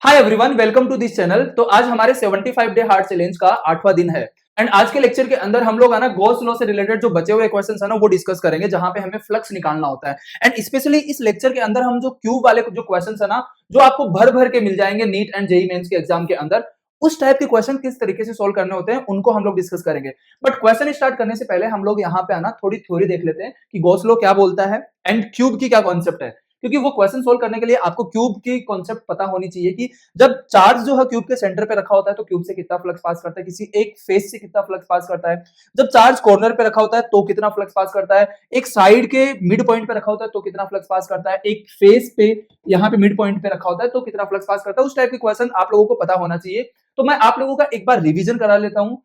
Hi everyone, welcome to this channel. तो आज हमारे 75 डे हार्ड चैलेंज का 8वां दिन है एंड आज के लेक्चर के अंदर हम लोग है ना गॉस लॉ से रिलेटेड जो बचे हुए क्वेश्चंस है ना वो डिस्कस करेंगे, जहां पे हमें फ्लक्स निकालना होता है। एंड स्पेशली इस लेक्चर के अंदर हम जो क्यूब वाले जो क्वेश्चंस है ना, जो आपको भर भर के मिल जाएंगे नीट एंड जेईई मेंस के एग्जाम के अंदर, उस टाइप के क्वेश्चन किस तरीके से सोल्व करने होते हैं उनको हम लोग डिस्कस करेंगे। बट क्वेश्चन स्टार्ट करने से पहले हम लोग यहाँ पे आना थोड़ी थ्योरी देख लेते हैं कि गॉस लॉ क्या बोलता है एंड क्यूब की क्या कॉन्सेप्ट है, क्योंकि वो क्वेश्चन सोल्व करने के लिए आपको क्यूब की कॉन्सेप्ट पता होनी चाहिए कि जब चार्ज जो है क्यूब के सेंटर पे रखा होता है तो क्यूब से कितना फ्लक्स पास करता है, किसी एक फेस से कितना फ्लक्स पास करता है। जब चार्ज कॉर्नर पे रखा होता है तो कितना फ्लक्स पास करता है, एक साइड के मिड पॉइंट पे रखा होता है तो कितना फ्लक्स पास करता है, एक फेस पे यहाँ पे मिड पॉइंट पे रखा होता है तो कितना फ्लक्स पास करता है। उस टाइप के क्वेश्चन आप लोगों को पता होना चाहिए। तो मैं आप लोगों का एक बार रिवीजन करा लेता हूँ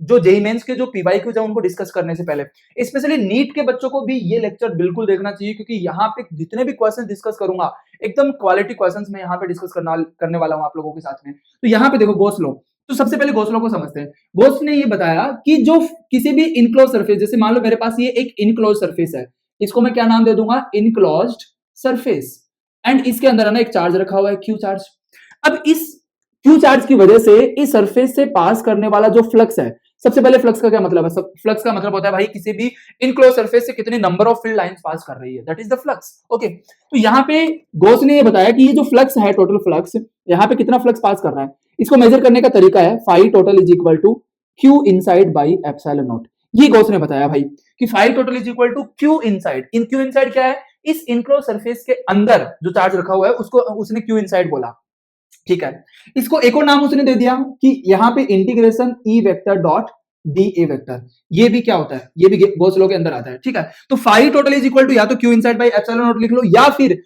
जो जेईई मेंस के जो पीवाई क्यूज है उनको डिस्कस करने से पहले। स्पेशली नीट के बच्चों को भी ये लेक्चर बिल्कुल देखना चाहिए, क्योंकि यहाँ पे जितने भी क्वेश्चन डिस्कस करूंगा एकदम क्वालिटी क्वेश्चंस मैं यहाँ पे डिस्कस करने वाला हूँ आप लोगों के साथ में। तो यहाँ पे देखो गॉस लॉ। तो सबसे पहले गॉस लॉ को समझते हैं। गॉस ने ये बताया कि जो किसी भी इनक्लोज सरफेस, जैसे मान लो मेरे पास ये एक इनक्लोज सरफेस है, इसको मैं क्या नाम दे दूंगा, इनक्लोज्ड सरफेस। एंड इसके अंदर है ना एक चार्ज रखा हुआ है, क्यू चार्ज। अब इस क्यू चार्ज की वजह से इस सरफेस से पास करने वाला जो फ्लक्स है, सबसे पहले फ्लक्स का क्या मतलब है? फ्लक्स का मतलब होता है भाई किसी भी इनक्लोज सरफेस से कितने number of field lines pass कर रही है, that is the flux. Okay, तो यहाँ पे गॉस ने ये बताया कि ये जो फ्लक्स है, टोटल फ्लक्स यहाँ पे कितना फ्लक्स पास कर रहा है, इसको मेजर करने का तरीका है phi total is equal to Q inside by epsilon not. ये गॉस ने बताया भाई कि phi total is equal to Q inside. इन क्यू इनसाइड क्या है? इस इनक्लोज सरफेस के अंदर जो चार्ज रखा हुआ है उसको उसने क्यू इनसाइड बोला। ठीक है, इसको एक और नाम उसने दे दिया कि यहाँ पे integration E vector dot D A vector. ये भी क्या होता है? ये भी गॉस लॉ के अंदर आता है। ठीक है, तो phi total is equal to या तो Q inside by epsilon not लिख लो, या फिर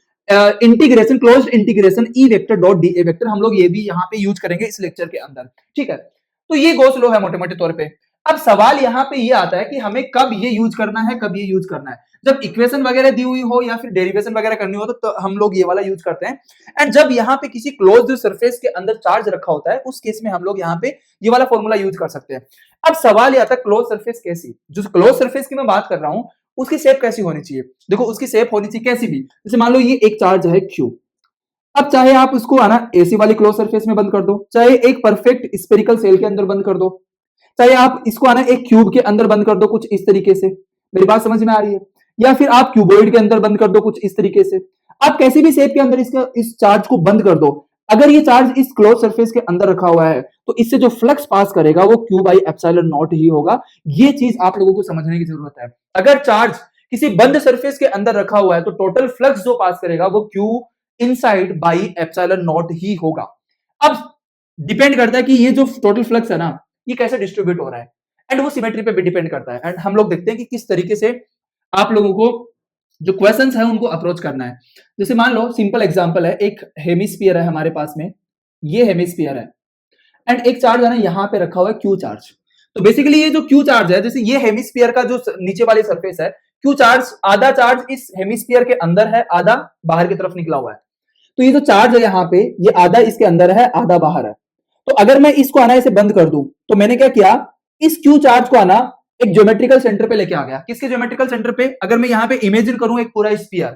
integration closed integration E vector dot D A vector. हम लोग ये भी यहाँ पे यूज करेंगे इस लेक्चर के अंदर। ठीक है, तो ये गॉस लॉ है मोटे मोटे तौर पे। अब सवाल यहाँ पे ये आता है कि हमें कब ये यूज करना है, कब ये यूज करना है। जब इक्वेशन वगैरह दी हुई हो या फिर डेरिवेशन वगैरह करनी हो तो हम लोग ये वाला यूज करते हैं। एंड जब यहाँ पे किसी क्लोज्ड सरफेस के अंदर चार्ज रखा होता है उस केस में हम लोग यहाँ पे ये वाला फॉर्मूला यूज कर सकते हैं। अब सवाल ये आता है क्लोज सरफेस कैसी, जो क्लोज सरफेस की मैं बात कर रहा हूं उसकी शेप कैसी होनी चाहिए। देखो उसकी शेप होनी चाहिए कैसी भी, जैसे मान लो ये एक चार्ज है क्यू। अब चाहे आप उसको आना एसी वाली क्लोज सरफेस में बंद कर दो, चाहे एक परफेक्ट स्पेरिकल सेल के अंदर बंद कर दो, चाहे आप इसको आना एक क्यूब के अंदर बंद कर दो कुछ इस तरीके से। मेरी बात समझ में आ रही है? या फिर आप क्यूबॉइड के अंदर बंद कर दो कुछ इस तरीके से। आप कैसी भी शेप के अंदर इसका इस चार्ज को बंद कर दो, अगर ये चार्ज इस क्लोज सरफेस के अंदर रखा हुआ है तो इससे जो फ्लक्स पास करेगा वो क्यू बाई एप्सिलॉन नॉट ही होगा। ये चीज आप लोगों को समझने की जरूरत है। अगर चार्ज किसी बंद सरफेस के अंदर रखा हुआ है तो टोटल फ्लक्स जो पास करेगा वो Q inside by epsilon not ही होगा। अब डिपेंड करता है कि ये जो टोटल फ्लक्स है ना ये कैसे डिस्ट्रीब्यूट हो रहा है, एंड वो सिमेट्री पे भी डिपेंड करता है। एंड हम लोग देखते हैं कि किस तरीके से आप लोगों को जो क्वेश्चंस है उनको अप्रोच करना है। जैसे मान लो सिंपल एग्जांपल है, एक हेमिस्फीयर है हमारे पास में, ये हेमिस्फीयर है एंड एक चार्ज है ना यहाँ पे रखा हुआ है क्यू चार्ज। तो बेसिकली ये जो क्यू चार्ज है, जैसे ये हेमिस्फीयर का जो नीचे वाली सरफेस है, क्यू चार्ज आधा चार्ज इस हेमिस्फीयर के अंदर है, आधा बाहर की तरफ निकला हुआ है। तो ये जो चार्ज है यहाँ पे, ये आधा इसके अंदर है आधा बाहर है। तो अगर मैं इसको आना इसे बंद कर दूं तो मैंने क्या किया, इस क्यू चार्ज को आना एक ज्योमेट्रिकल सेंटर पे लेके आ गया। किसके ज्योमेट्रिकल सेंटर पे? अगर मैं यहाँ पे इमेजिन करूं एक पूरा स्फीयर,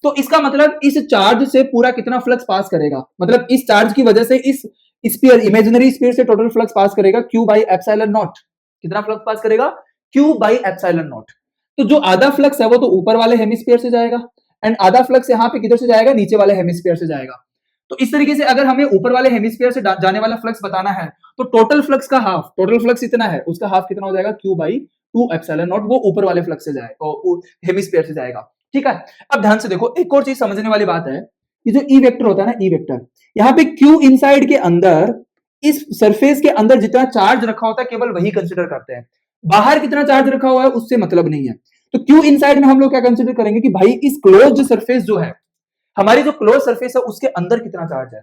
तो इसका मतलब इस चार्ज से पूरा कितना फ्लक्स पास करेगा, मतलब इस चार्ज की वजह से इस स्फीयर, इमेजिनरी स्फीयर से टोटल फ्लक्स पास करेगा क्यू बाई एप्सिलॉन नॉट। कितना फ्लक्स पास करेगा? Q by epsilon naught. तो जो आधा फ्लक्स है वो तो ऊपर वाले हेमिस्फीयर से जाएगा एंड आधा फ्लक्स यहाँ पे किधर से जाएगा, नीचे वाले हेमिस्फीयर से जाएगा। तो इस तरीके से अगर हमें ऊपर वाले हेमिस्फीयर से जाने वाला फ्लक्स बताना है तो टोटल फ्लक्स का हाफ, टोटल फ्लक्स इतना है, उसका हाफ कितना हो जाएगा, क्यू बाई 2 एप्सिलॉन नॉट। वो ऊपर वाले फ्लक्स से जाएगा, हेमिस्फीयर से जाएगा। ठीक है, अब ध्यान से देखो एक और चीज समझने वाली बात है कि जो ई वेक्टर होता है ना, ई वेक्टर, यहाँ पे क्यू इनसाइड के अंदर इस सरफेस के अंदर जितना चार्ज रखा होता है केवल वही कंसिडर करते हैं, बाहर कितना चार्ज रखा हुआ है उससे मतलब नहीं है। तो क्यू इनसाइड में हम लोग क्या कंसिडर करेंगे कि भाई इस क्लोज्ड सरफेस जो है, हमारी जो क्लोज सरफेस है उसके अंदर कितना चार्ज है।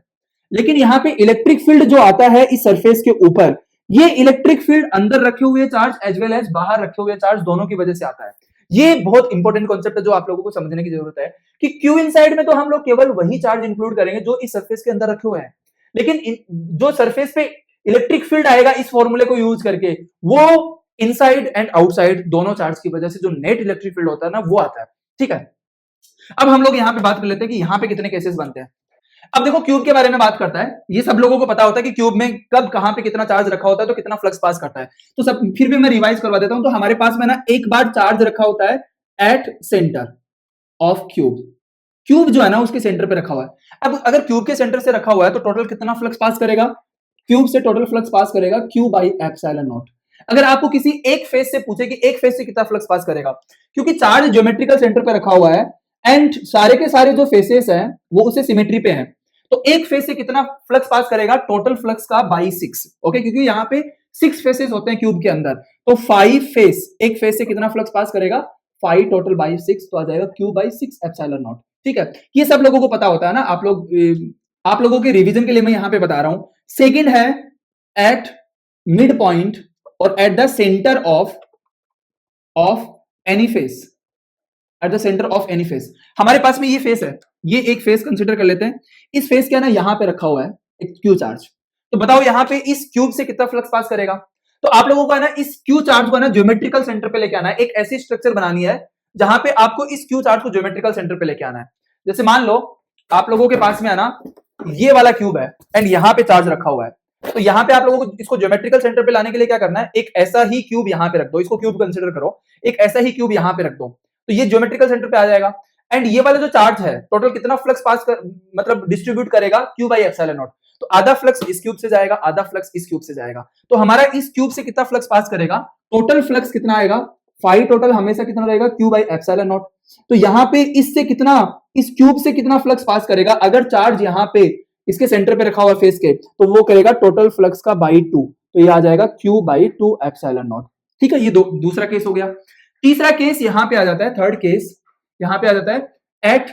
लेकिन यहाँ पे इलेक्ट्रिक फील्ड जो आता है इस सरफेस के ऊपर, ये इलेक्ट्रिक फील्ड अंदर रखे हुए चार्ज एज वेल एज बाहर रखे हुए चार्ज दोनों की वजह से आता है। ये बहुत इंपॉर्टेंट कॉन्सेप्ट है जो आप लोगों को समझने की जरूरत है कि क्यू इनसाइड में तो हम लोग केवल वही चार्ज इंक्लूड करेंगे जो इस सरफेस के अंदर रखे हुए हैं, लेकिन जो सरफेस पे इलेक्ट्रिक फील्ड आएगा इस फॉर्मूले को यूज करके, वो इनसाइड एंड आउटसाइड दोनों चार्ज की वजह से जो नेट इलेक्ट्रिक फील्ड होता है ना वो आता है। ठीक है, अब हम लोग यहाँ पे बात कर लेते हैं कि यहाँ पे कितने केसेस बनते हैं। अब देखो क्यूब के बारे में बात करता है, ये सब लोगों को पता होता है कि क्यूब में कब कहां पे कितना चार्ज रखा होता है तो कितना फ्लक्स पास करता है। तो सब फिर भी मैं रिवाइज करवा देता हूं। तो हमारे पास में ना एक बार चार्ज रखा होता है at centre of cube. Cube जो है ना उसके सेंटर पे रखा हुआ है। अब अगर क्यूब के सेंटर से रखा हुआ है तो टोटल कितना फ्लक्स पास करेगा? क्यूब से टोटल फ्लक्स पास करेगा क्यू बाई एप्सिलॉन नॉट। अगर आपको किसी एक फेस से पूछे कि एक फेस से कितना फ्लक्स पास करेगा, क्योंकि चार्ज ज्योमेट्रिकल सेंटर पे रखा हुआ है एंड सारे के सारे जो फेसेस हैं वो उसे सिमेट्री पे हैं, तो एक फेस से कितना फ्लक्स पास करेगा? टोटल फ्लक्स का बाई 6। ओके, क्योंकि यहां पे 6 फेसेस होते हैं क्यूब के अंदर, तो 5 फेस, एक फेस से कितना फ्लक्स पास करेगा? 5 टोटल बाई 6, तो आ जाएगा क्यू बाई 6 एप्सिलॉन नॉट। ठीक है, ये सब लोगों को पता होता है ना। आप लोगों के रिवीजन के लिए मैं यहां पे बता रहा हूं। सेकंड है एट मिड पॉइंट और eight the centre of any face, eight the centre of any face. हमारे पास में ये फेस है, ये एक फेस कंसीडर कर लेते हैं। इस फेस क्या है ना, यहां पे रखा हुआ है एक क्यू चार्ज। तो बताओ यहां पे इस क्यूब से कितना फ्लक्स पास करेगा? तो आप लोगों को है ना इस क्यू चार्ज को ना ज्योमेट्रिकल सेंटर पे लेके आना है। एक ऐसी स्ट्रक्चर बनानी है जहां पे आपको इस क्यू चार्ज को ज्योमेट्रिकल सेंटर पे लेके आना है। जैसे मान लो आप लोगों के पास में है ना ये वाला क्यूब है एंड यहां पे चार्ज रखा हुआ है, तो यहां पे आप लोगों को इसको ज्योमेट्रिकल सेंटर पे लाने के लिए क्या करना है? एक ऐसा ही क्यूब यहां पे रख दो, इसको क्यूब कंसीडर करो, एक ऐसा ही क्यूब यहां पे रख दो, तो ये ज्योमेट्रिकल सेंटर पे आ जाएगा। एंड ये वाला जो चार्ज है टोटल कितना फ्लक्स पास कर, मतलब डिस्ट्रीब्यूट करेगा? Q by epsilon naught. तो आधा फ्लक्स इस क्यूब से जाएगा, आधा फ्लक्स इस क्यूब से जाएगा। तो हमारा इस क्यूब से कितना फ्लक्स पास करेगा? टोटल फ्लक्स कितना आएगा? 5 टोटल हमेशा कितना रहेगा? Q by epsilon naught. तो यहां पे इससे कितना, इस क्यूब से कितना फ्लक्स पास करेगा? अगर चार्ज यहां पे इसके सेंटर पे रखा हुआ फेस के, तो वो करेगा टोटल फ्लक्स का बाई 2, तो ये आ जाएगा क्यू बाई 2 एप्सिलॉन नॉट। ठीक है, ये दूसरा केस हो गया। तीसरा केस यहां पे आ जाता है, थर्ड केस यहां पे आ जाता है at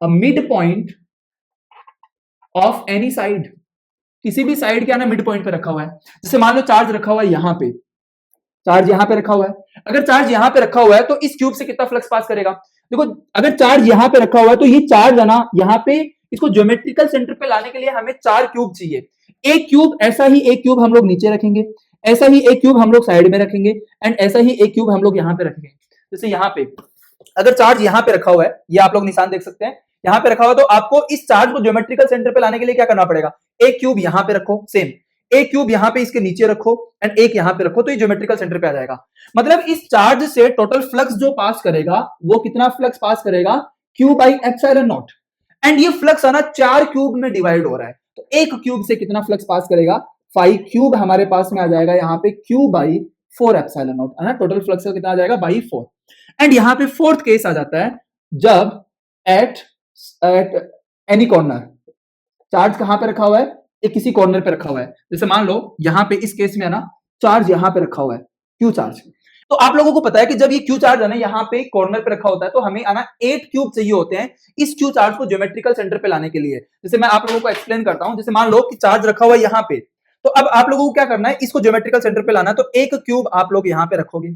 a mid point of any side. किसी भी साइड के आना मिड पॉइंट पे रखा हुआ है। जैसे मान लो चार्ज रखा हुआ है यहां पे, चार्ज यहां पे रखा हुआ है। अगर चार्ज यहां पे रखा हुआ है तो इस क्यूब से कितना फ्लक्स पास करेगा? देखो अगर चार्ज यहां पे रखा हुआ है तो ये चार्ज है ना यहां पे, इसको ज्योमेट्रिकल सेंटर पे लाने के लिए हमें 4 क्यूब चाहिए। एक क्यूब, ऐसा ही एक क्यूब हम लोग नीचे रखेंगे, ऐसा ही एक क्यूब हम लोग साइड में रखेंगे एंड ऐसा ही एक क्यूब हम लोग यहां पे रखेंगे। जैसे यहां पे अगर चार्ज यहां पे रखा हुआ है, ये आप लोग निशान देख सकते हैं, यहां पे रखा हुआ है, तो आपको इस चार्ज को ज्योमेट्रिकल सेंटर पे लाने के लिए क्या करना पड़ेगा? एक क्यूब यहां पे रखो, सेम एक क्यूब यहां पे इसके नीचे रखो एंड एक यहां पे रखो, तो ये ज्योमेट्रिकल सेंटर पे आ जाएगा। मतलब इस चार्ज से टोटल फ्लक्स जो पास करेगा वो कितना फ्लक्स पास करेगा? Q by epsilon naught. And ये फ्लक्स है ना 4 क्यूब में डिवाइड हो रहा है, तो एक क्यूब से कितना फ्लक्स पास करेगा? 5 क्यूब हमारे पास में आ जाएगा यहाँ पे क्यू बाई 4 एप्सिलॉन नॉट, है ना। टोटल फ्लक्स का कितना आ जाएगा? बाई 4। एंड यहां पे फोर्थ केस आ जाता है जब at at any corner, charge कहां पे रखा हुआ है? एक किसी कॉर्नर पे रखा हुआ है। जैसे मान लो यहां पे इस केस में है ना चार्ज यहां पे रखा हुआ है, क्यू चार्ज। तो आप लोगों को पता है कि जब ये क्यू चार्ज है ना यहाँ पे कॉर्नर पे रखा होता है, तो हमें आना 8 क्यूब चाहिए होते हैं इस क्यू चार्ज को ज्योमेट्रिकल सेंटर पे लाने के लिए। जैसे मैं आप लोगों को एक्सप्लेन करता हूं, जैसे मान लो कि चार्ज रखा हुआ है यहाँ पे, तो अब आप लोगों को क्या करना है? इसको ज्योमेट्रिकल सेंटर पे लाना है, तो एक क्यूब आप लोग यहाँ पे रखोगे,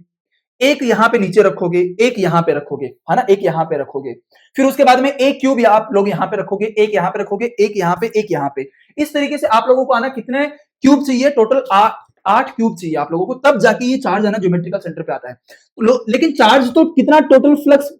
एक यहां पे नीचे रखोगे, एक यहां पे रखोगे, है ना, एक यहां पे रखोगे। फिर उसके बाद में एक क्यूब आप लोग यहां पे रखोगे, एक यहां पे रखोगे, एक यहां पे, एक यहां पे। इस तरीके से आप लोगों को आना कितने क्यूब चाहिए? टोटल 8 क्यूब चाहिए आप लोगों को, तब जाके ये चार्ज है ना ज्योमेट्रिकल सेंटर पे आता है। लेकिन चार्ज तो कितना टोटल फ्लक्स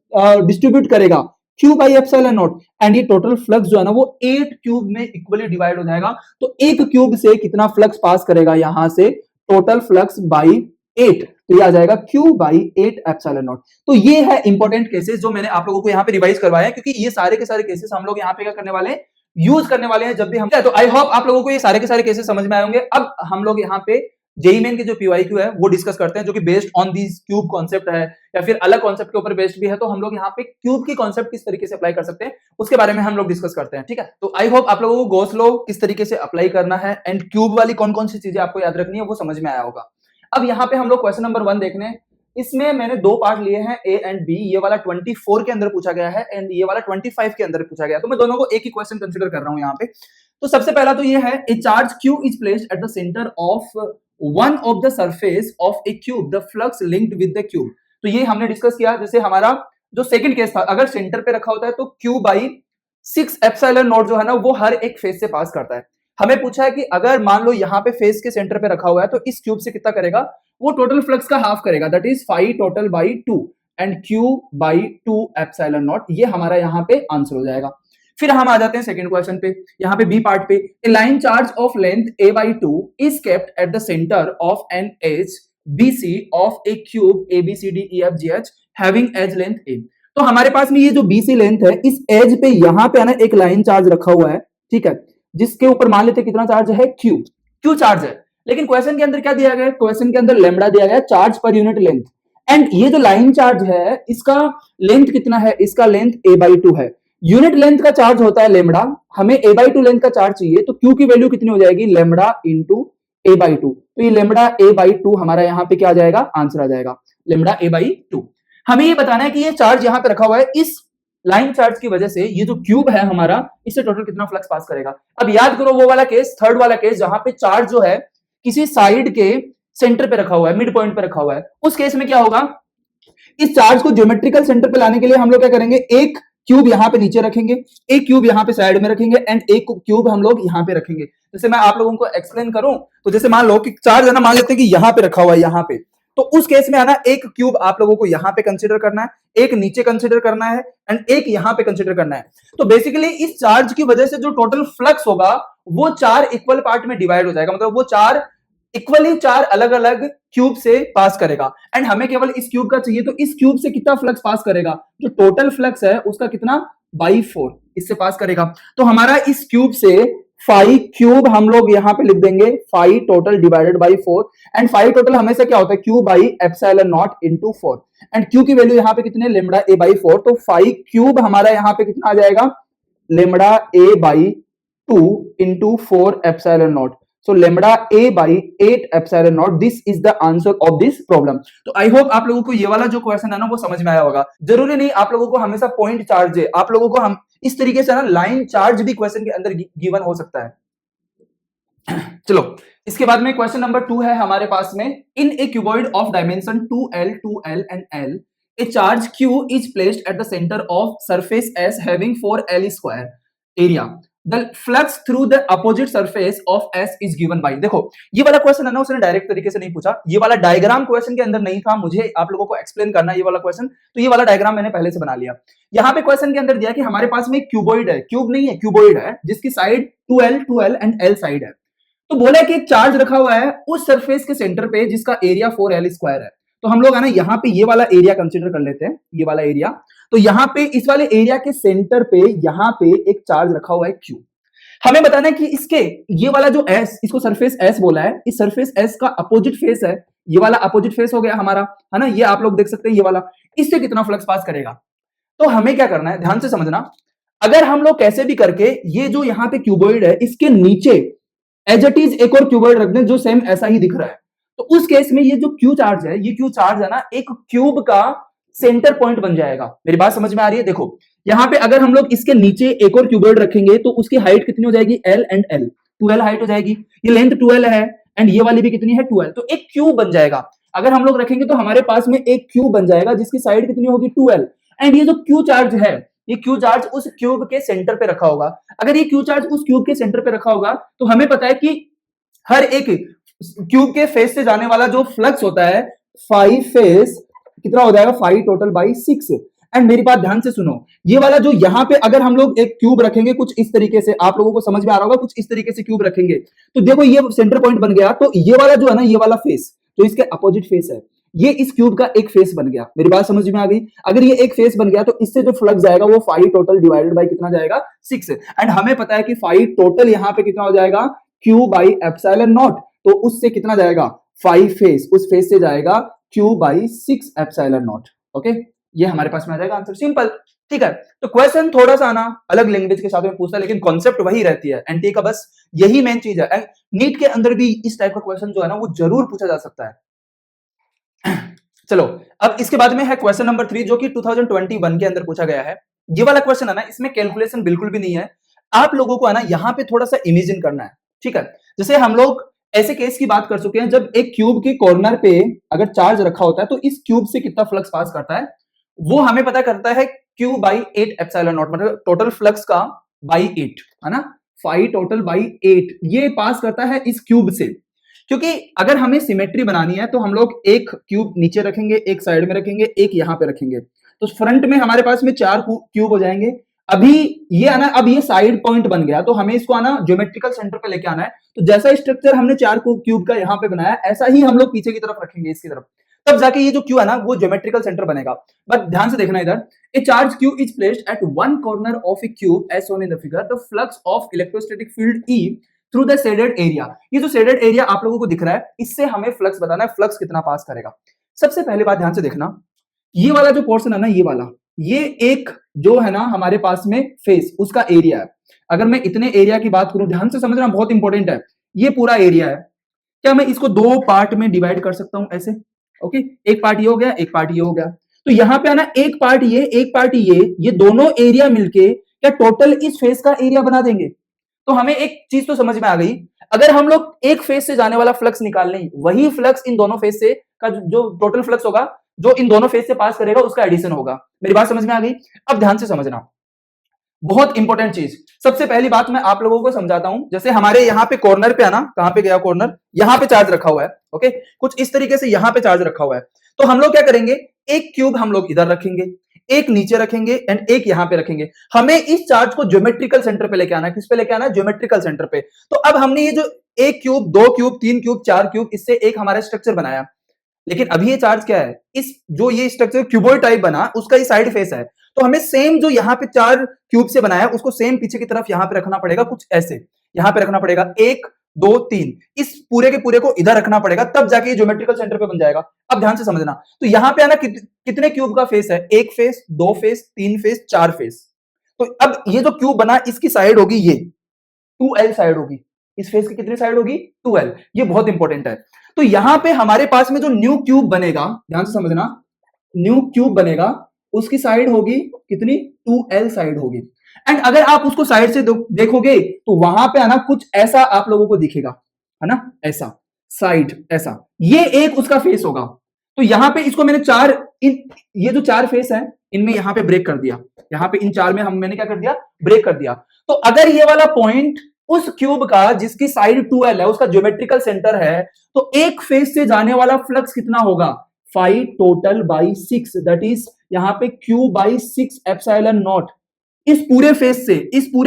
डिस्ट्रीब्यूट करेगा? Q by epsilon naught. And ये टोटल फ्लक्स जो है ना वो 8 क्यूब में इक्वली डिवाइड हो जाएगा। तो एक क्यूब से कितना फ्लक्स पास करेगा? यहां से टोटल फ्लक्स बाई 8, तो ये आ जाएगा क्यू बाई 8 एप्सिलॉन नॉट। तो ये है इंपॉर्टेंट केसेस जो मैंने आप लोगों को यहाँ पे रिवाइज करवाया है, क्योंकि ये सारे के सारे केसेस हम लोग यहाँ पे क्या करने वाले हैं? यूज करने वाले हैं जब भी हम। तो आई होप आप लोगों को ये सारे के सारे केसेस समझ में आए होंगे। अब हम लोग यहाँ पे जेईई मेन के जो पीवाईक्यू है वो डिस्कस करते हैं, जो कि based on this cube concept है या फिर अलग कॉन्सेप्ट के ऊपर बेस्ड भी है। तो हम लोग यहाँ पे क्यूब की कॉन्सेप्ट किस तरीके से अप्लाई कर सकते हैं उसके बारे में हम लोग डिस्कस करते हैं, ठीक है। तो आई होप आप लोगों को गॉस लॉ किस तरीके से अप्लाई करना है एंड क्यूब वाली कौन कौन सी चीजें आपको याद रखनी है वो समझ में आया होगा। अब यहाँ पे हम लोग क्वेश्चन नंबर 1 देखने। इसमें मैंने 2 पार्ट लिए हैं, ए एंड बी। ये वाला 24 के अंदर पूछा गया है एंड ये वाला 25 के अंदर पूछा गया है, तो मैं दोनों को एक ही क्वेश्चन कंसीडर कर रहा हूं यहाँ पे। तो सबसे पहला तो ये है, ए charge Q is placed eight the centre of one of the surface of a cube, the flux linked with the cube. तो ये हमने डिस्कस किया। जैसे हमारा जो सेकंड केस था, अगर सेंटर पे रखा होता है तो क्यू बाई 6 एप्सिलॉन नॉट जो है ना वो हर एक फेस से पास करता है। हमें पूछा है कि अगर मान लो यहाँ पे फेस के सेंटर पे रखा हुआ है तो इस क्यूब से कितना करेगा? वो टोटल फ्लक्स का हाफ करेगा, that is 5 total by 2 and Q by 2 epsilon not. ये हमारा यहाँ पे आंसर हो जाएगा। फिर हम आ जाते हैं सेकंड क्वेश्चन पे, यहाँ पे बी पार्ट पे। A line charge of length a/2 is kept at the centre of an edge BC of a cube ABCDEFGH having edge length a। तो हमारे पास में ये जो BC लेंथ है, इस एज पे यहाँ पे है ना एक लाइन चार्ज रखा हुआ है, ठीक है, जिसके ऊपर मान लेते कितना चार्ज है, क्यू चार्ज है। लेकिन क्वेश्चन के अंदर क्या दिया गया, क्वेश्चन के अंदर लेमडा दिया गया, charge per unit length. And ये जो लाइन चार्ज है इसका लेंथ कितना है, इसका लेंथ a/2 है। यूनिट लेंथ का चार्ज होता है लेमडा, हमें a/2 लेंथ का चार्ज चाहिए, तो क्यू की वैल्यू कितनी हो जाएगी, लेमडा इंटू a/2। तो ये लेमडा a/2 हमारा यहाँ पे क्या आ जाएगा, आंसर आ जाएगा लेमडा a/2। हमें ये बताना है कि ये चार्ज यहाँ पे रखा हुआ है, इस लाइन चार्ज की वजह से ये जो क्यूब है हमारा, इससे टोटल कितना फ्लक्स पास करेगा। अब याद करो वो वाला केस, थर्ड वाला केस, जहां पे चार्ज जो है किसी साइड के सेंटर पे रखा हुआ है, मिड पॉइंट पे रखा हुआ है। उस केस में क्या होगा, इस चार्ज को ज्योमेट्रिकल सेंटर पे लाने के लिए हम लोग क्या करेंगे, एक क्यूब यहां पे नीचे रखेंगे, एक क्यूब यहां पे साइड में रखेंगे, एंड एक क्यूब हम लोग यहां पे रखेंगे। जैसे मैं आप लोगों को एक्सप्लेन करूं तो जैसे मान लो कि चार्ज है ना, मान लेते हैं कि यहां पे रखा हुआ है, यहां पे, तो उस केस में है ना एक क्यूब आप लोगों को यहां पे कंसीडर करना है, एक नीचे कंसीडर करना है, एंड एक यहां पे कंसीडर करना है। तो बेसिकली इस चार्ज की वजह से जो टोटल फ्लक्स होगा वो 4 इक्वल पार्ट में डिवाइड हो जाएगा, मतलब वो 4 इक्वली 4 अलग अलग क्यूब से पास करेगा। एंड हमें केवल इस क्यूब का चाहिए, तो इस क्यूब से कितना फ्लक्स पास करेगा, जो टोटल फ्लक्स है उसका कितना, बाई 4 इससे पास करेगा। तो हमारा इस क्यूब से 5 क्यूब हम लोग यहां पे लिख देंगे, 5 total divided by 4। And 5 total हमेशा क्या होता है, Q by epsilon naught into 4। And Q की वैल्यू यहां पे कितने, लेमडा a/4। तो 5 क्यूब हमारा यहां पे कितना आ जाएगा, lambda a/2 into 4 epsilon not. So lambda a/8 epsilon naught. This is the answer of this problem. तो आई होप आप लोगों को ये वाला जो क्वेश्चन है ना वो समझ में आया होगा। जरूरी नहीं आप लोगों को हमेशा पॉइंट चार्ज है, आप लोगों को हम इस तरीके से ना लाइन चार्ज भी क्वेश्चन के अंदर गिवन हो सकता है। चलो इसके बाद में क्वेश्चन नंबर 2 है हमारे पास में। In a cuboid of dimension 2l 2l and l a charge q is placed at the center of surface s having 4l square area. The flux through the opposite surface of S is given by। देखो ये वाला question है ना, उसने direct तरीके से नहीं पूछा, ये वाला डायग्राम क्वेश्चन के अंदर नहीं था, मुझे आप लोगों को एक्सप्लेन करना है ये वाला क्वेश्चन, तो ये वाला डायग्राम मैंने पहले से बना लिया। यहाँ पे क्वेश्चन के अंदर दिया कि हमारे पास में एक क्यूबॉइड है, क्यूब नहीं है क्यूबॉइड है, जिसकी side 2l and l side है। तो बोला कि एक चार्ज रखा हुआ है उस सरफेस के सेंटर पे जिसका एरिया 4l स्क्वायर है। तो हम लोग है ना यहाँ पे ये वाला एरिया कंसिडर कर लेते हैं, ये वाला एरिया। तो यहाँ पे इस वाले एरिया के सेंटर पे यहाँ पे एक चार्ज रखा हुआ है क्यू। हमें बताना है कि इसके ये वाला जो S, इसको सरफेस S बोला है, इस सरफेस S का अपोजिट फेस है, ये वाला अपोजिट फेस हो गया हमारा, है ना, ये आप लोग देख सकते हैं ये वाला, इससे कितना फ्लक्स पास करेगा। तो हमें क्या करना है, ध्यान से समझना, अगर हम लोग कैसे भी करके ये जो यहाँ पे क्यूबॉइड है इसके नीचे एज इट इज एक और क्यूबॉइड रख दें जो सेम ऐसा ही दिख रहा है, तो उस केस में ये जो क्यू चार्ज है, ये क्यू चार्ज है ना एक क्यूब का सेंटर पॉइंट बन जाएगा। मेरी बात समझ में आ रही है? देखो यहाँ पे अगर हम लोग इसके नीचे एक और क्यूबॉइड रखेंगे तो उसकी हाइट कितनी हो जाएगी, L and L, 2L height हो जाएगी, ये लेंथ 2L है एंड ये वाली भी कितनी है 2L, तो एक क्यूब बन जाएगा। अगर हम लोग रखेंगे तो हमारे पास में एक क्यूब बन जाएगा जिसकी साइड कितनी होगी 2L। एंड ये जो क्यू चार्ज है, ये क्यू चार्ज उस क्यूब के सेंटर पे रखा होगा। अगर ये क्यू चार्ज उस क्यूब के सेंटर पे रखा होगा तो हमें पता है कि हर एक क्यूब के फेस से जाने वाला जो फ्लक्स होता है 5 फेस कितना हो जाएगा, 5 टोटल बाई 6। एंड मेरी बात ध्यान से सुनो, ये वाला जो यहाँ पे अगर हम लोग एक क्यूब रखेंगे कुछ इस तरीके से, आप लोगों को समझ में आ रहा होगा, कुछ इस तरीके से क्यूब रखेंगे तो देखो ये सेंटर पॉइंट बन गया। तो ये वाला जो है ना, ये वाला फेस जो इसके अपोजिट फेस है, ये इस क्यूब का एक फेस बन गया। मेरी बात समझ में आ गई? अगर ये एक फेस बन गया तो इससे जो फ्लक्स जाएगा वो 5 टोटल डिवाइडेड बाई कितना जाएगा, 6। एंड हमें पता है कि 5 टोटल यहाँ पे कितना हो जाएगा, क्यू बाई एप्सिलॉन नॉट, तो उससे कितना जाएगा 5 फेस, उस फेस से जाएगा Q by 6 epsilon naught. Okay, ये हमारे पास में आ जाएगा आंसर, सिंपल। ठीक है, तो क्वेश्चन थोड़ा सा ना अलग लैंग्वेज के साथ में पूछता है लेकिन कॉन्सेप्ट वही रहती है। एनटीए का बस यही मेन चीज है। नीट के अंदर भी इस टाइप का क्वेश्चन जो है ना वो जरूर पूछा जा सकता है। चलो अब इसके बाद में है क्वेश्चन नंबर 3 जो कि 2021 के अंदर पूछा गया है। ये वाला क्वेश्चन है ना, इसमें कैलकुलेशन बिल्कुल भी नहीं है, आप लोगों को है ना यहाँ पे थोड़ा सा इमेजिन करना है। ठीक है, जैसे हम लोग ऐसे केस की बात कर चुके हैं जब एक क्यूब के कॉर्नर पे अगर चार्ज रखा होता है तो इस क्यूब से कितना फ्लक्स पास करता है वो हमें पता करता है क्यू बाई 8 एप्सिलॉन नॉट, मतलब टोटल फ्लक्स का बाई 8 है ना, 5 टोटल बाई 8 ये पास करता है इस क्यूब से। क्योंकि अगर हमें सिमेट्री बनानी है तो हम लोग एक क्यूब नीचे रखेंगे, एक साइड में रखेंगे, एक यहां पे रखेंगे, तो फ्रंट में हमारे पास में 4 क्यूब हो जाएंगे अभी ये आना, अब ये साइड पॉइंट बन गया, तो हमें इसको आना ज्योमेट्रिकल सेंटर पे लेके आना है। तो जैसा स्ट्रक्चर हमने चार क्यूब का यहाँ पे बनाया, ऐसा ही हम लोग पीछे की तरफ रखेंगे, इसकी तरफ, तब जाके ये जो क्यू है ना वो ज्योमेट्रिकल सेंटर बनेगा। बट ध्यान से देखना इधर, a charge Q is placed at one corner of a cube as shown in the figure, the flux of electrostatic field E through the shaded area. ये जो शेडेड एरिया आप लोगों को दिख रहा है, इससे हमें फ्लक्स बताना है, फ्लक्स कितना पास करेगा। सबसे पहली बात ध्यान से देखना, ये वाला जो पोर्शन है ना, ये वाला, ये एक जो है ना हमारे पास में फेस, उसका एरिया है। अगर मैं इतने एरिया की बात करूं, ध्यान से समझना, बहुत इंपॉर्टेंट है, ये पूरा एरिया है। क्या मैं इसको दो पार्ट में डिवाइड कर सकता हूं ऐसे? ओके, एक पार्ट ये हो गया, एक पार्ट ये हो गया। तो यहां पे आना, एक पार्ट ये, एक पार्ट ये दोनों एरिया मिलके क्या टोटल इस फेस का एरिया बना देंगे। तो हमें एक चीज तो समझ में आ गई, अगर हम लोग एक फेस से जाने वाला फ्लक्स निकाल लें, वही फ्लक्स इन दोनों फेस से का जो टोटल फ्लक्स होगा, जो इन दोनों फेस से पास करेगा, उसका एडिशन होगा। मेरी बात समझ में आ गई? अब ध्यान से समझना, बहुत इंपॉर्टेंट चीज। सबसे पहली बात मैं आप लोगों को समझाता हूं, जैसे हमारे यहाँ पे कॉर्नर पे आना, कहां पे गया कॉर्नर, यहां पे चार्ज रखा हुआ है। ओके, कुछ इस तरीके से यहां पे चार्ज रखा हुआ है। तो हम लोग क्या करेंगे, एक क्यूब हम लोग इधर रखेंगे, एक नीचे रखेंगे एंड एक यहां पे रखेंगे। हमें इस चार्ज को ज्योमेट्रिकल सेंटर पे लेके आना है। किस पे लेके आना है? ज्योमेट्रिकल सेंटर पे। तो अब हमने ये जो एक क्यूब, दो क्यूब, तीन क्यूब, चार क्यूब, इससे एक हमारा स्ट्रक्चर बनाया। लेकिन अभी ये चार्ज क्या है, इस जो ये स्ट्रक्चर क्यूबॉइड टाइप बना, उसका ये साइड फेस है। तो हमें सेम जो यहाँ पे चार क्यूब से बनाया, उसको सेम पीछे की तरफ यहाँ पे रखना पड़ेगा, कुछ ऐसे यहाँ पे रखना पड़ेगा, एक दो तीन, इस पूरे के पूरे को इधर रखना पड़ेगा, तब जाके ये ज्योमेट्रिकल सेंटर पे बन जाएगा। अब ध्यान से समझना, तो यहाँ पे आना कितने क्यूब का फेस है? एक फेस, दो फेस, तीन फेस, चार फेस। तो अब ये जो क्यूब बना, इसकी साइड होगी ये 2L साइड होगी। इस फेस की कितनी साइड होगी? 2L। ये बहुत इंपॉर्टेंट है। तो यहां पे हमारे पास में जो न्यू क्यूब बनेगा, ध्यान से समझना, न्यू क्यूब बनेगा, उसकी साइड होगी कितनी? 2L साइड होगी। एंड अगर आप उसको साइड से देखोगे, तो वहां पे आना कुछ ऐसा आप लोगों को दिखेगा, है ना, ऐसा साइड, ऐसा, ये एक उसका फेस होगा। तो यहां पे इसको मैंने चार, ये जो चार फेस है, इनमें यहां पे ब्रेक कर दिया। यहां पे इन चार में मैंने क्या कर दिया? ब्रेक कर दिया। तो अगर ये वाला पॉइंट उस क्यूब का जिसकी साइड 2L है, उसका ज्योमेट्रिकल सेंटर है, तो एक फेस से जाने वाला फ्लक्स कितना होगा? 5 टोटल बाई 6, दैट इज यहां पे Q बाई 6 एप्सिलॉन नॉट। इस पूरे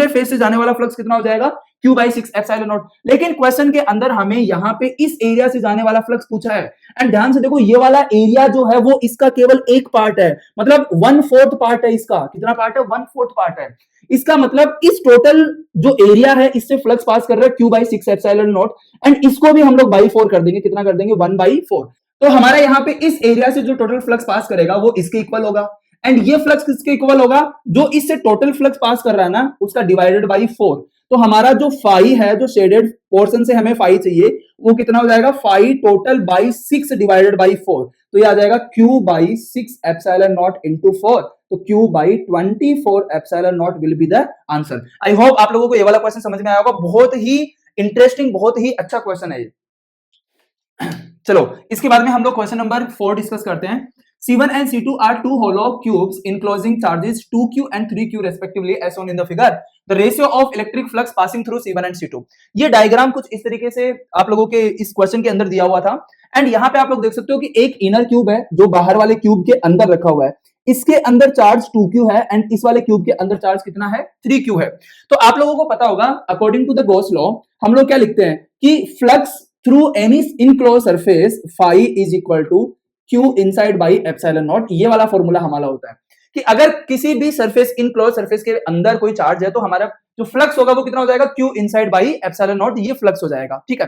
फेस से जाने वाला फ्लक्स कितना हो जाएगा? Q by 6 epsilon not. लेकिन क्वेश्चन के अंदर हमें यहां पे इस एरिया से जाने वाला फ्लक्स पूछा है। एंड ध्यान से देखो, ये वाला एरिया जो है वो इसका केवल एक पार्ट है, मतलब 1/4 पार्ट है इसका। कितना पार्ट है? 1/4 पार्ट है। इसका मतलब इस टोटल जो एरिया है, इससे फ्लक्स पास कर रहा है Q by 6 epsilon naught, and इसको भी हम लोग बाई 4 कर देंगे। कितना कर देंगे? 1/4। तो हमारा यहाँ पे इस एरिया से जो टोटल फ्लक्स पास करेगा वो इसके इक्वल होगा। एंड ये फ्लक्स किसके इक्वल होगा? जो इससे टोटल फ्लक्स पास कर रहा है ना, उसका डिवाइडेड बाई 4। तो हमारा जो फाई है, जो शेडेड पोर्शन से हमें फाई चाहिए, वो कितना हो जाएगा? Phi total by 6 divided by 4। तो ये आ जाएगा Q by 6 epsilon not into 4। तो Q by 24 epsilon not will be the answer. I hope आप लोगों को ये वाला क्वेश्चन समझ में आया होगा। बहुत ही इंटरेस्टिंग, बहुत ही अच्छा क्वेश्चन है ये। चलो, इसके बाद में हम लोग क्वेश्चन नंबर 4 डिस्कस करते हैं। C1 and C2 are two hollow cubes enclosing charges 2Q and 3Q respectively as shown in the figure. The ratio of electric flux passing through C1 and C2. ये diagram कुछ इस तरीके से आप लोगों के इस क्वेश्चन के अंदर दिया हुआ था। एंड यहाँ पे आप लोग देख सकते हो कि एक इनर क्यूब है जो बाहर वाले क्यूब के अंदर रखा हुआ है। इसके अंदर चार्ज 2Q है एंड इस वाले क्यूब के अंदर चार्ज कितना है? 3Q है। तो आप लोगों को पता होगा, according to the Gauss law, हम लोग क्या लिखते हैं कि flux through any enclose surface phi is equal to Q inside by epsilon not. ये वाला फॉर्मूला हमारा होता है कि अगर किसी भी सरफेस, इनक्लोज सरफेस के अंदर कोई चार्ज है, तो हमारा जो फ्लक्स होगा वो कितना हो जाएगा? Q inside by epsilon not, ये फ्लक्स हो जाएगा। ठीक है,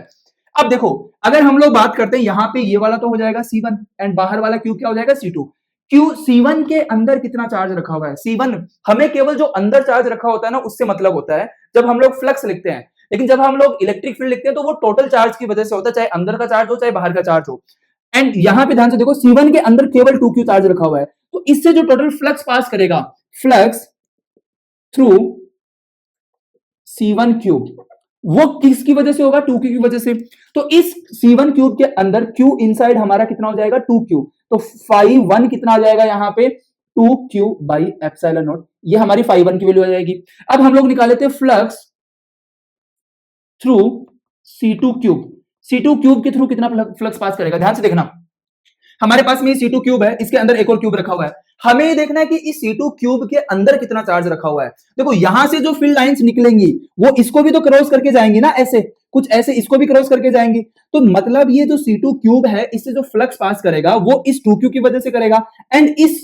अब देखो, अगर हम लोग बात करते हैं, यहां पे ये वाला तो हो जाएगा C1 एंड बाहर वाला Q क्या हो जाएगा? C2। Q C1 के अंदर कितना चार्ज रखा हुआ है? C1। हमें केवल जो अंदर चार्ज रखा होता है ना, उससे मतलब होता है जब हम लोग फ्लक्स लिखते हैं। लेकिन जब हम लोग इलेक्ट्रिक फील्ड लिखते हैं, तो वो टोटल चार्ज की वजह से होता है, चाहे अंदर का चार्ज हो चाहे बाहर का चार्ज हो। एंड यहां पे ध्यान से देखो, C1 के अंदर केवल 2Q चार्ज रखा हुआ है, तो इससे जो टोटल फ्लक्स पास करेगा, फ्लक्स थ्रू C1 क्यूब, वो किसकी वजह से होगा? 2Q की वजह से। तो इस C1 क्यूब के अंदर Q इनसाइड हमारा कितना हो जाएगा? 2Q। तो फाई 1 कितना आ जाएगा यहाँ पे? 2Q by epsilon not. ये हमारी फाई 1 की वैल्यू आ जाएगी। अब हम लोग निकाले थे flux through C2 cube. C2 cube के थ्रू कितना फ्लक्स पास करेगा? ध्यान से देखना, हमारे पास में C2 क्यूब है, इसके अंदर एक और क्यूब रखा हुआ है। हमें ये देखना है कि इस C2 क्यूब के अंदर कितना चार्ज रखा हुआ है। देखो यहां से जो फील्ड लाइंस निकलेंगी वो इसको भी तो क्रॉस करके जाएंगी ना, ऐसे कुछ ऐसे इसको भी क्रॉस करके जाएंगी। तो मतलब ये जो C2 क्यूब है इससे जो फ्लक्स पास करेगा वो इस 2Q की वजह से करेगा एंड इस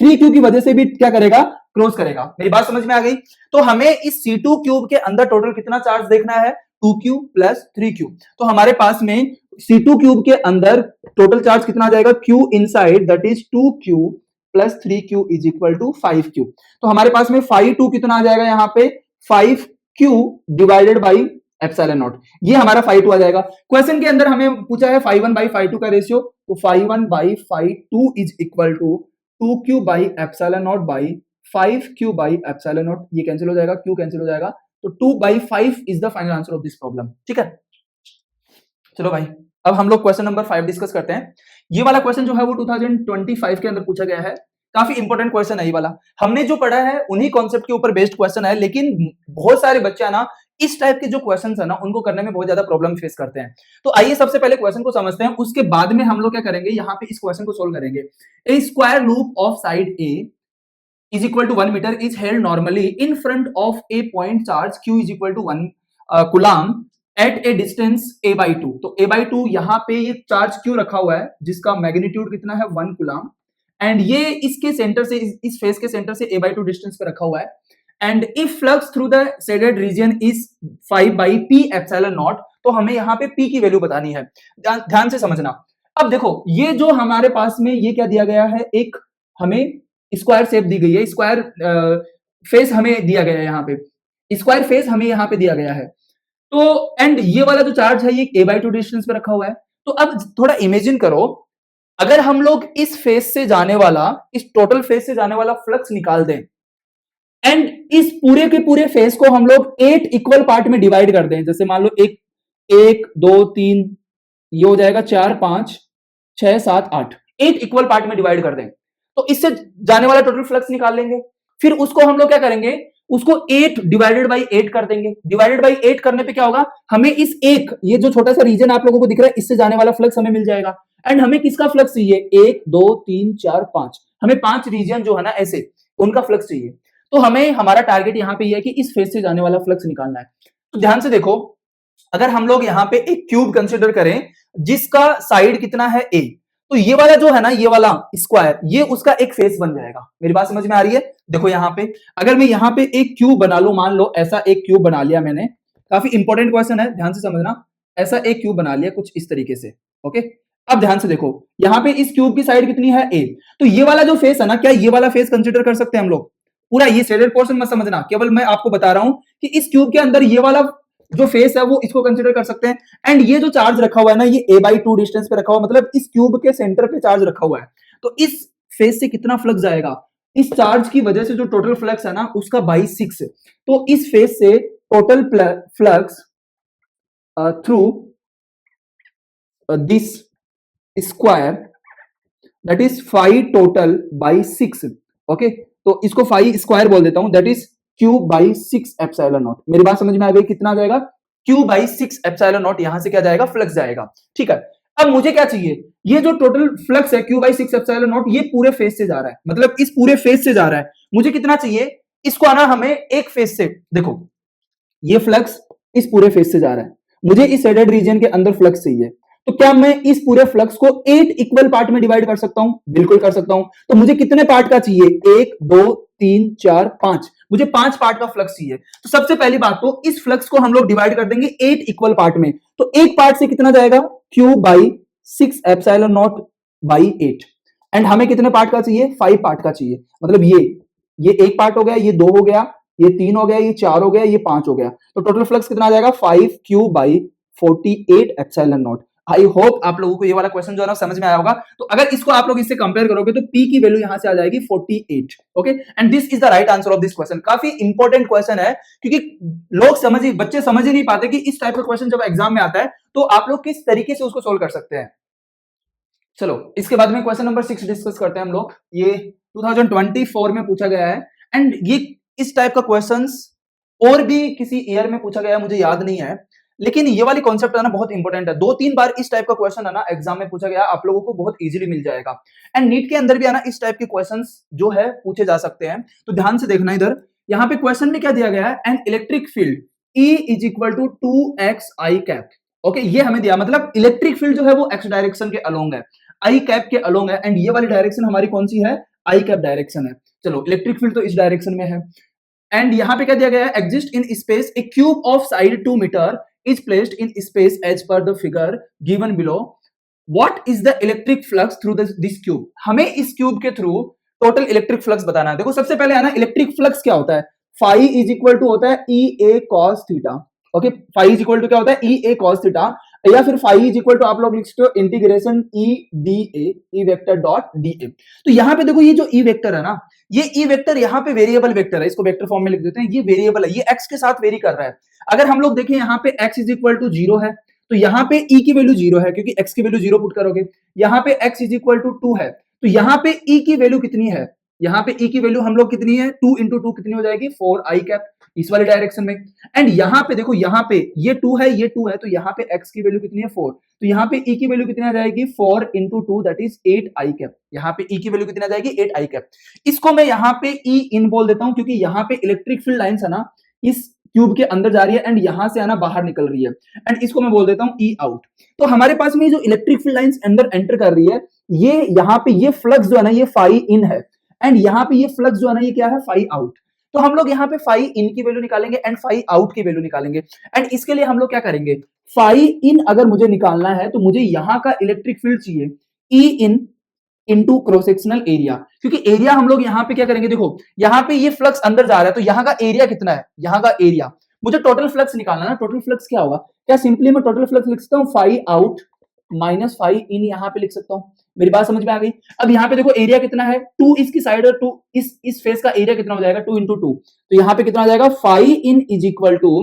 3Q की वजह से भी क्या करेगा, क्रॉस करेगा। मेरी बात समझ में आ गई? तो हमें इस C2 क्यूब के अंदर टोटल कितना चार्ज देखना है, 2Q प्लस 3Q। तो हमारे पास में C2 क्यूब के अंदर टोटल चार्ज कितना आ जाएगा, Q inside that is 2Q plus 3Q is equal to 5Q। तो हमारे पास में 5 कितना आ जाएगा यहाँ पे, 5Q divided by epsilon not. ये हमारा 5 आ जाएगा। क्वेश्चन के अंदर हमें पूछा है 5 बाई 5 का रेशियो, तो 5 by 5 is equal to 2Q by epsilon naught by 5Q by epsilon not. ये कैंसिल हो जाएगा, Q कैंसिल हो जाएगा, तो 2/5 is the final answer of this problem. ठीक है, चलो भाई अब हम लोग क्वेश्चन नंबर 5 डिस्कस करते हैं। ये वाला क्वेश्चन जो है वो 2025 के अंदर पूछा गया है। काफी इंपॉर्टेंट क्वेश्चन है ये वाला। हमने जो पढ़ा है उन्हीं कॉन्सेप्ट के ऊपर बेस्ड क्वेश्चन है, लेकिन बहुत सारे बच्चे ना इस टाइप के जो क्वेश्चंस है ना उनको करने में बहुत ज्यादा प्रॉब्लम फेस करते हैं। तो आइए सबसे पहले क्वेश्चन को समझते हैं, उसके बाद में हम लोग क्या करेंगे, यहाँ पे इस क्वेश्चन को सोल्व करेंगे। A square loop of side a is equal to 1 meter is held normally in front of a point charge q is equal to 1 coulomb at a distance a by 2। तो a by 2 यहाँ पे ये charge q रखा हुआ है जिसका magnitude कितना है 1 कूलम, एंड ये इसके सेंटर से इस फेस के सेंटर से a by 2 डिस्टेंस पे रखा हुआ है। And if flux through the shaded region is 5 by p epsilon naught, तो हमें यहाँ पे p की वैल्यू बतानी है। ध्यान से समझना। अब देखो ये जो हमारे पास में ये क्या दिया गया है, एक हमें स्क्वायर शेप दी गई है, स्क्वायर फेस हमें दिया गया है, यहाँ पे स्क्वायर फेस हमें यहाँ पे दिया गया है। तो एंड ये वाला जो चार्ज है ये a by 2 डिस्टेंस पे रखा हुआ है। तो अब थोड़ा इमेजिन करो, अगर हम लोग इस फेस से जाने वाला, इस टोटल फेस से जाने वाला फ्लक्स निकाल दें एंड इस पूरे के पूरे फेस को हम लोग 8 इक्वल पार्ट में डिवाइड कर दें। जैसे मान लो 1 2 3, ये हो जाएगा 4 5 6 7 8, 8 इक्वल पार्ट में डिवाइड कर दें, तो इससे जाने वाला टोटल फ्लक्स निकाल लेंगे। फिर उसको हम लोग क्या करेंगे, उसको 8 डिवाइडेड बाई 8 कर देंगे। डिवाइडेड बाई 8 करने पे क्या होगा, हमें इस एक ये जो छोटा सा रीजन आप लोगों को दिख रहा है इससे जाने वाला फ्लक्स हमें मिल जाएगा। एंड हमें किसका फ्लक्स चाहिए, 1 2 3 4 5, हमें 5 रीजन जो है ना ऐसे उनका फ्लक्स चाहिए। तो हमें हमारा टारगेट यहाँ पे ये है कि इस फेस से जाने वाला फ्लक्स निकालना है। तो ध्यान से देखो, अगर हम लोग यहाँ पे एक क्यूब कंसिडर करें जिसका साइड कितना है a, तो ये वाला जो है ना, ये वाला स्क्वायर, ये उसका एक फेस बन जाएगा। मेरी बात समझ में आ रही है? देखो यहाँ पे अगर मैं यहाँ पे एक क्यूब बना लूं, मान लो ऐसा एक क्यूब बना लिया मैंने, काफी इंपॉर्टेंट क्वेश्चन है, ध्यान से समझना। ऐसा एक क्यूब बना लिया कुछ इस तरीके से, ओके। अब ध्यान से देखो, यहाँ पे इस क्यूब की साइड कितनी है a, तो ये वाला जो फेस है ना, क्या ये वाला फेस कंसिडर कर सकते हैं हम लोग? पूरा ये शेडेड पोर्शन मत समझना, केवल मैं आपको बता रहा हूं कि इस क्यूब के अंदर ये वाला जो फेस है वो इसको कंसिडर कर सकते हैं। एंड ये जो चार्ज रखा हुआ है ना, ये a by 2 डिस्टेंस पे रखा हुआ है, मतलब इस क्यूब के सेंटर पे चार्ज रखा हुआ है। तो इस फेस से कितना फ्लक्स जाएगा, इस चार्ज की वजह से जो टोटल फ्लक्स है ना उसका बाई 6। तो इस फेस से total flux through this square that is 5 total by 6, okay. तो इसको 5 स्क्वायर बोल देता हूं, that is Q by 6 epsilon not. मेरी बात समझ में आ गई? कितना आ जाएगा, Q बाई 6 एप्सिलॉन नॉट, यहां से क्या जाएगा, फ्लक्स जाएगा। ठीक है, अब मुझे क्या चाहिए, ये जो टोटल फ्लक्स है Q बाई 6 एप्सिलॉन नॉट, ये पूरे फेस से जा रहा है, मतलब इस पूरे फेस से जा रहा है। मुझे कितना चाहिए, इसको आना हमें एक फेस से, देखो ये फ्लक्स इस पूरे फेस से जा रहा है, मुझे इस शेडेड रीजन के अंदर फ्लक्स चाहिए। तो क्या मैं इस पूरे फ्लक्स को 8 इक्वल पार्ट में डिवाइड कर सकता हूं? बिल्कुल कर सकता हूं। तो मुझे कितने पार्ट का चाहिए, 1 2 3 4 5, मुझे 5 पार्ट का फ्लक्स चाहिए। तो सबसे पहली बात तो इस फ्लक्स को हम लोग डिवाइड कर देंगे 8 इक्वल पार्ट में। तो एक पार्ट से कितना जाएगा, Q by 6 epsilon naught by 8। And हमें कितने पार्ट का चाहिए, 5 पार्ट का चाहिए। मतलब ये एक पार्ट हो गया, ये 2 हो गया, ये 3 हो गया, ये 4 हो गया, ये 5 हो गया। तो टोटल फ्लक्स कितना आ जाएगा, 5Q by 48 epsilon not. I hope आप लोगों को ये वाला क्वेश्चन जो है ना समझ में आया होगा। तो अगर इसको आप लोग इससे कंपेयर करोगे तो P की वैल्यू यहां से आ जाएगी 48, okay. And this is the right answer of this question. काफी इंपॉर्टेंट क्वेश्चन है, क्योंकि बच्चे समझ ही नहीं पाते कि इस टाइप का क्वेश्चन जब एग्जाम में आता है तो आप लोग किस तरीके से उसको सोल्व कर सकते हैं। चलो इसके बाद में क्वेश्चन नंबर 6 डिस्कस करते हैं हम लोग। ये 2024 में पूछा गया है, एंड ये इस टाइप का क्वेश्चंस और भी किसी ईयर में पूछा गया है, मुझे याद नहीं है, लेकिन ये वाली कॉन्सेप्ट है ना बहुत इंपॉर्टेंट है, 2-3 बार इस टाइप का क्वेश्चन है ना एग्जाम में पूछा गया, आप लोगों को बहुत इजीली मिल जाएगा। एंड नीट के अंदर भी है ना इस टाइप के क्वेश्चंस जो है पूछे जा सकते हैं, तो ध्यान से देखना इधर। यहाँ पे क्वेश्चन में क्या दिया गया है, an electric field E is equal to 2x I cap. Okay, ये हमें दिया, मतलब इलेक्ट्रिक फील्ड जो है वो x डायरेक्शन के अलोंग है, आई कैप के अलोंग है, एंड ये वाली डायरेक्शन हमारी कौन सी है, आई कैप डायरेक्शन है। चलो, इलेक्ट्रिक फील्ड तो इस डायरेक्शन में है, एंड यहां पे क्या दिया गया है, exist in space a cube of side 2 metre is placed in space as per the figure given below. What is the electric flux through this cube. हमें इस क्यूब के थ्रू टोटल इलेक्ट्रिक फ्लक्स बताना है। देखो सबसे पहले है ना, इलेक्ट्रिक फ्लक्स क्या होता है, फाई इज इक्वल टू होता है E A cos theta. Okay, phi is equal to क्या होता है, ई ए कॉस थीटा, या फिर फाई इज इक्वल टू आप लोग लिख सकते हो integration E D A vector dot D ए। तो यहां पे देखो ये जो ई वेक्टर है ना, ये ई वेक्टर यहाँ पे वेरिएबल वेक्टर है, इसको वेक्टर फॉर्म में लिख देते हैं, ये वेरिएबल है, ये एक्स के साथ वेरी कर रहा है। अगर हम लोग देखें यहाँ पे एक्स इज इक्वल टू 0 है, तो यहाँ पे ई की वैल्यू 0 है क्योंकि एक्स की वैल्यू 0 पुट करोगे। यहाँ पे एक्स इज इक्वल टू 2 है, तो यहाँ पे ई की वैल्यू कितनी है, यहाँ पे ई की वैल्यू हम लोग कितनी है, 2 इंटू 2 कितनी हो जाएगी, 4 आई कैप, इस वाली डायरेक्शन में। एंड यहाँ पे देखो, यहाँ पे ये 2 है, ये 2 है, तो यहाँ पे x की वैल्यू कितनी है, 4, तो यहाँ पे e की वैल्यू कितनी आ जाएगी, 4 into 2 that is 8 I cap. यहाँ पे e की वैल्यू कितनी आ जाएगी, 8 आई कैप। इसको मैं यहाँ पे e इन बोल देता हूं क्योंकि यहाँ पे इलेक्ट्रिक फील्ड लाइंस है ना इस क्यूब के अंदर जा रही है, एंड यहां से आना बाहर निकल रही है, एंड इसको मैं बोल देता हूं ई आउट। तो हमारे पास में जो इलेक्ट्रिक फील्ड लाइंस अंदर एंटर कर रही है, ये यहाँ पे ये फ्लक्स जो है ना ये फाई इन है, एंड यहाँ पे ये फ्लक्स जो है ना ये क्या है, फाई आउट। तो हम लोग यहाँ पे फाई इन की वैल्यू निकालेंगे एंड फाई आउट की वैल्यू निकालेंगे, एंड इसके लिए हम लोग क्या करेंगे, फाई इन अगर मुझे निकालना है तो मुझे यहाँ का इलेक्ट्रिक फील्ड चाहिए E in into cross sectional area, क्योंकि एरिया हम लोग यहाँ पे क्या करेंगे, देखो यहाँ पे ये फ्लक्स अंदर जा रहा है, तो यहाँ का एरिया कितना है, यहाँ का एरिया मुझे टोटल फ्लक्स निकालना है। टोटल फ्लक्स क्या होगा, क्या सिंपली मैं टोटल फ्लक्स लिख सकता हूँ फाई आउट माइनस फाई इन, यहाँ पे लिख सकता हूँ। मेरी बात समझ में आ गई। अब यहाँ पे देखो एरिया कितना है, 2 इसकी साइड और 2 इस फेस का एरिया कितना हो जाएगा, 2 इंटू 2, तो यहाँ पे कितना आ जाएगा, phi in is equal to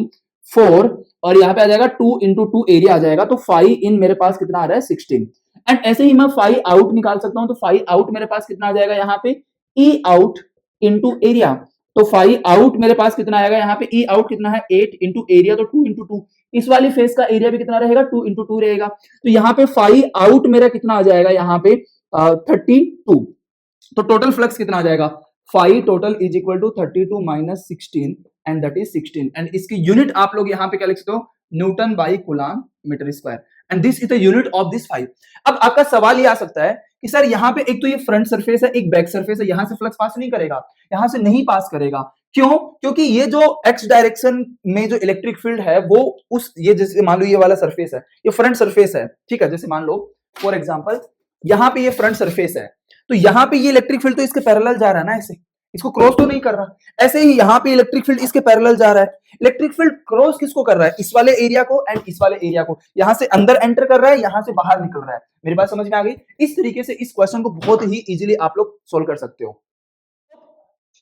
4, और यहाँ पे आ जाएगा 2 इंटू 2 एरिया आ जाएगा, तो फाई इन मेरे पास कितना आ रहा है, 16। एंड ऐसे ही मैं फाई आउट निकाल सकता हूं, तो फाई आउट मेरे पास कितना आ जाएगा, यहाँ पे ई आउट इंटू एरिया, तो फाई आउट मेरे पास कितना आएगा, यहाँ पे ई आउट कितना है, 8 इंटू एरिया, तो 2 इंटू 2, इस वाली फेस का एरिया भी कितना रहेगा, 2 इंटू 2 रहेगा, तो यहाँ पे फाई आउट मेरा कितना आ जाएगा, यहाँ पे 32। तो टोटल फ्लक्स कितना आ जाएगा, phi total is equal to 32 minus 16 and that is 16, and इसकी यूनिट आप लोग यहाँ पे क्या लिख सकते हो, newton by coulomb metre square, and this is the unit of this phi. अब आपका सवाल ये आ सकता है कि सर यहाँ पे एक तो ये फ्रंट सरफेस है, एक बैक सरफेस है, यहां से फ्लक्स पास नहीं करेगा, यहां से नहीं पास करेगा, क्यों, क्योंकि ये जो x डायरेक्शन में जो इलेक्ट्रिक फील्ड है वो उस, ये जैसे मान लो ये वाला सरफेस है, ये फ्रंट सरफेस है, ठीक है, जैसे मान लो फॉर एग्जांपल यहाँ पे ये फ्रंट सरफेस है, तो यहाँ पे ये इलेक्ट्रिक फील्ड तो इसके पैरेलल जा रहा है ना, ऐसे इसको क्रॉस तो नहीं कर रहा, ऐसे ही यहाँ पे इलेक्ट्रिक फील्ड इसके पैरेलल जा रहा है। इलेक्ट्रिक फील्ड क्रॉस किसको कर रहा है, इस वाले एरिया को एंड इस वाले एरिया को, यहां से अंदर एंटर कर रहा है, यहां से बाहर निकल रहा है। मेरी बात समझ में आ गई। इस तरीके से इस क्वेश्चन को बहुत ही इजीली आप लोग सोल्व कर सकते हो।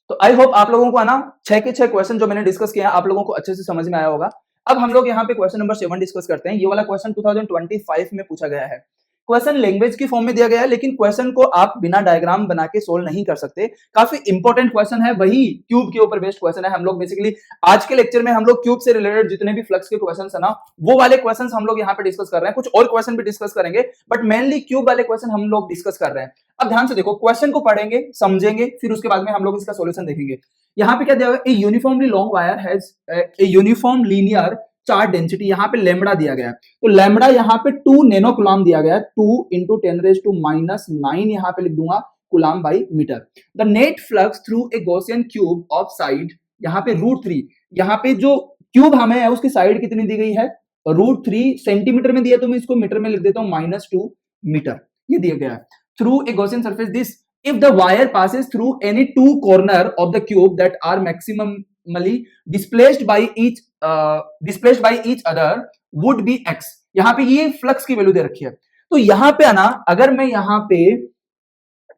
तो आई होप आप लोगों को है ना 6 के 6 क्वेश्चन जो मैंने डिस्कस किया आप लोगों को अच्छे से समझ में आया होगा। अब हम लोग यहाँ पे क्वेश्चन नंबर 7 डिस्कस करते हैं। ये वाला क्वेश्चन 2025 में पूछा गया है। क्वेश्चन लैंग्वेज की फॉर्म में दिया गया है, लेकिन क्वेश्चन को आप बिना डायग्राम बना के सोल्व नहीं कर सकते। काफी इंपॉर्टेंट क्वेश्चन है, वही क्यूब के ऊपर बेस्ड क्वेश्चन है। हम लोग बेसिकली आज के लेक्चर में हम लोग क्यूब से रिलेटेड जितने भी फ्लक्स के क्वेश्चन है ना, वो वाले क्वेश्चन हम लोग यहाँ पे डिस्कस कर रहे हैं। कुछ और क्वेश्चन भी डिस्कस करेंगे, बट मेनली क्यूब वाले क्वेश्चन हम लोग डिस्कस कर रहे हैं। अब ध्यान से देखो, क्वेश्चन को पढ़ेंगे, समझेंगे, फिर उसके बाद में हम लोग इसका सोल्यूशन देखेंगे। यहाँ पे क्या दिया हुआ है, ए uniformly long wire has a uniform linear charge density, यहाँ पे लैम्बडा दिया गया है, तो लैम्बडा यहाँ पे 2 नैनो कूलम्ब दिया गया है, 2 इंटू 10⁻⁹ यहाँ पे लिख दूंगा coulomb by metre. The net flux through a Gaussian cube of side, यहाँ पे √3, यहाँ पे जो क्यूब हमें है उसकी साइड कितनी दी गई है, √3 सेंटीमीटर में दिया, तो मैं इसको मीटर में लिख देता हूँ -2 मीटर, ये दिया गया है। Through a Gaussian surface this if the wire passes through any two corner of the cube that are maximally displaced by each other would be x। यहाँ पे ये फ्लक्स की वैल्यू दे रखी है, तो यहाँ पे आना, अगर मैं यहाँ पे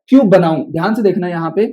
क्यूब बनाऊं, ध्यान से देखना यहाँ पे,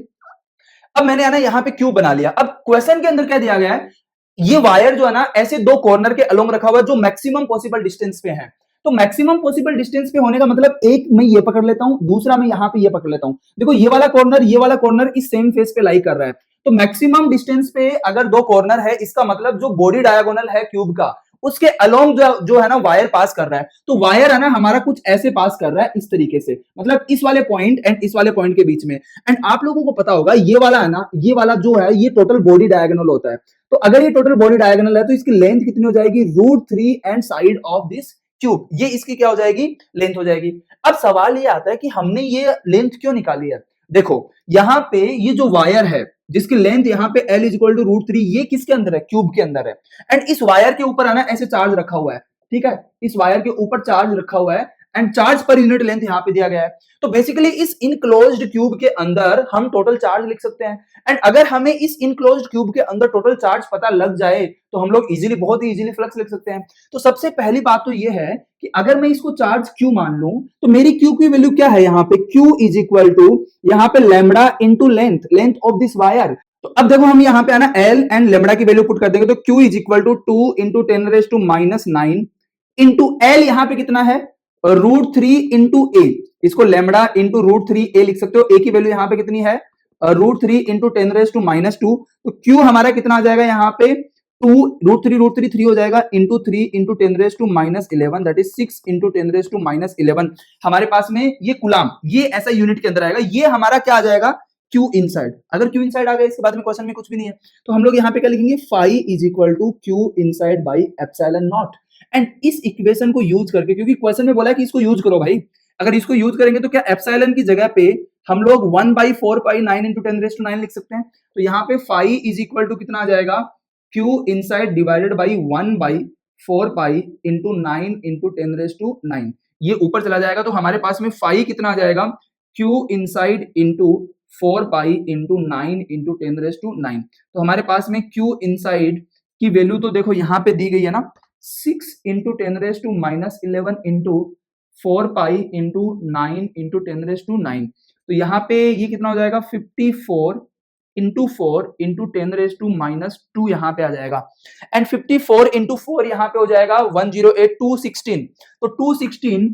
अब मैंने आना यहाँ पे क्यूब बना लिया। अब क्वेश्चन के अंदर क्या दिया गया है, ये वायर जो है ना ऐसे 2 कॉर्नर के अलोंग रखा हुआ है जो मैक्सिमम पॉसिबल डिस्टेंस पे है। तो मैक्सिमम पॉसिबल डिस्टेंस पे होने का मतलब एक मैं ये पकड़ लेता हूं, दूसरा मैं यहाँ पे ये पकड़ लेता हूं। देखो ये वाला कॉर्नर इस सेम फेस पे लाई कर रहा है, तो मैक्सिमम डिस्टेंस पे अगर 2 कॉर्नर है, इसका मतलब जो बॉडी डायगोनल है क्यूब का उसके अलोंग जो है ना वायर पास कर रहा है। तो वायर है ना हमारा कुछ ऐसे पास कर रहा है इस तरीके से, मतलब इस वाले पॉइंट एंड इस वाले पॉइंट के बीच में। एंड आप लोगों को पता होगा ये वाला है ना, ये वाला जो है ये टोटल बॉडी डायगोनल होता है। तो अगर ये टोटल बॉडी डायगोनल है तो इसकी लेंथ कितनी हो जाएगी, √3 and side of this cube, ये इसकी क्या हो जाएगी, लेंथ हो जाएगी। अब सवाल ये आता है कि हमने ये लेंथ क्यों निकाली है। देखो यहाँ पे ये जो वायर है जिसकी लेंथ यहाँ पे L इक्वल टू √3, ये किसके अंदर है, क्यूब के अंदर है। एंड इस वायर के ऊपर आना ऐसे चार्ज रखा हुआ है, ठीक है, इस वायर के ऊपर चार्ज रखा हुआ है and charge per unit length यहाँ पे दिया गया है। तो बेसिकली इस इनक्लोज्ड क्यूब के अंदर हम टोटल चार्ज लिख सकते हैं। एंड अगर हमें इस इनक्लोज्ड क्यूब के अंदर टोटल चार्ज पता लग जाए तो हम लोग इजीली, बहुत ही इजीली फ्लक्स लिख सकते हैं। तो सबसे पहली बात तो ये है कि अगर मैं इसको चार्ज Q मान लूं तो मेरी Q की वैल्यू क्या है, यहाँ पे Q इज इक्वल टू यहाँ पे lambda into length of this wire. तो अब देखो हम यहाँ पे आना L एंड लैम्बडा की वैल्यू पुट कर देंगे तो Q is equal to 2 into 10⁻⁹ into L यहाँ पे कितना है, √3 इंटू ए, इसको लैम्बडा इंटू √3 ए लिख सकते हो। ए की वैल्यू यहाँ पे कितनी है, √3 इंटू 10⁻²। तो Q हमारा कितना आ जाएगा यहाँ पे 2 √3 3 हो जाएगा into 3 into 10⁻11, that is 6 into 10⁻11। हमारे पास में ये कुलाम, ये ऐसा यूनिट के अंदर आएगा, ये हमारा क्या आ जाएगा, Q इनसाइड। अगर Q इनसाइड आ गया इसके बाद में क्वेश्चन में कुछ भी नहीं है तो हम लोग यहाँ पे क्या लिखेंगे, phi is equal to Q inside by epsilon naught. And इस इक्वेशन को यूज करके, क्योंकि क्वेश्चन में बोला है कि इसको यूज करो भाई, अगर इसको यूज करेंगे तो क्या एप्सिलॉन की जगह पे हम लोग 1/4π9 इंटू 10⁻9 लिख सकते हैं। तो यहाँ पे फाई इज इक्वल टू कितना आ जाएगा, Q inside divided by 1/4π into 9 into 10⁻9, ये ऊपर चला जाएगा। तो हमारे पास में फाई कितना आ जाएगा, Q inside into 4π into 9 into 10⁻9। तो हमारे पास में Q इनसाइड की वैल्यू तो देखो यहाँ पे दी गई है ना, 6 इंटू 10⁻11 इंटू 4π इंटू 9 इंटू 10⁻9। तो यहाँ पे ये कितना हो जाएगा, 54 इंटू 4 इंटू 10⁻2 यहाँ पे आ जाएगा। एंड 54 इंटू 4 यहाँ पे हो जाएगा 108, 216। तो 216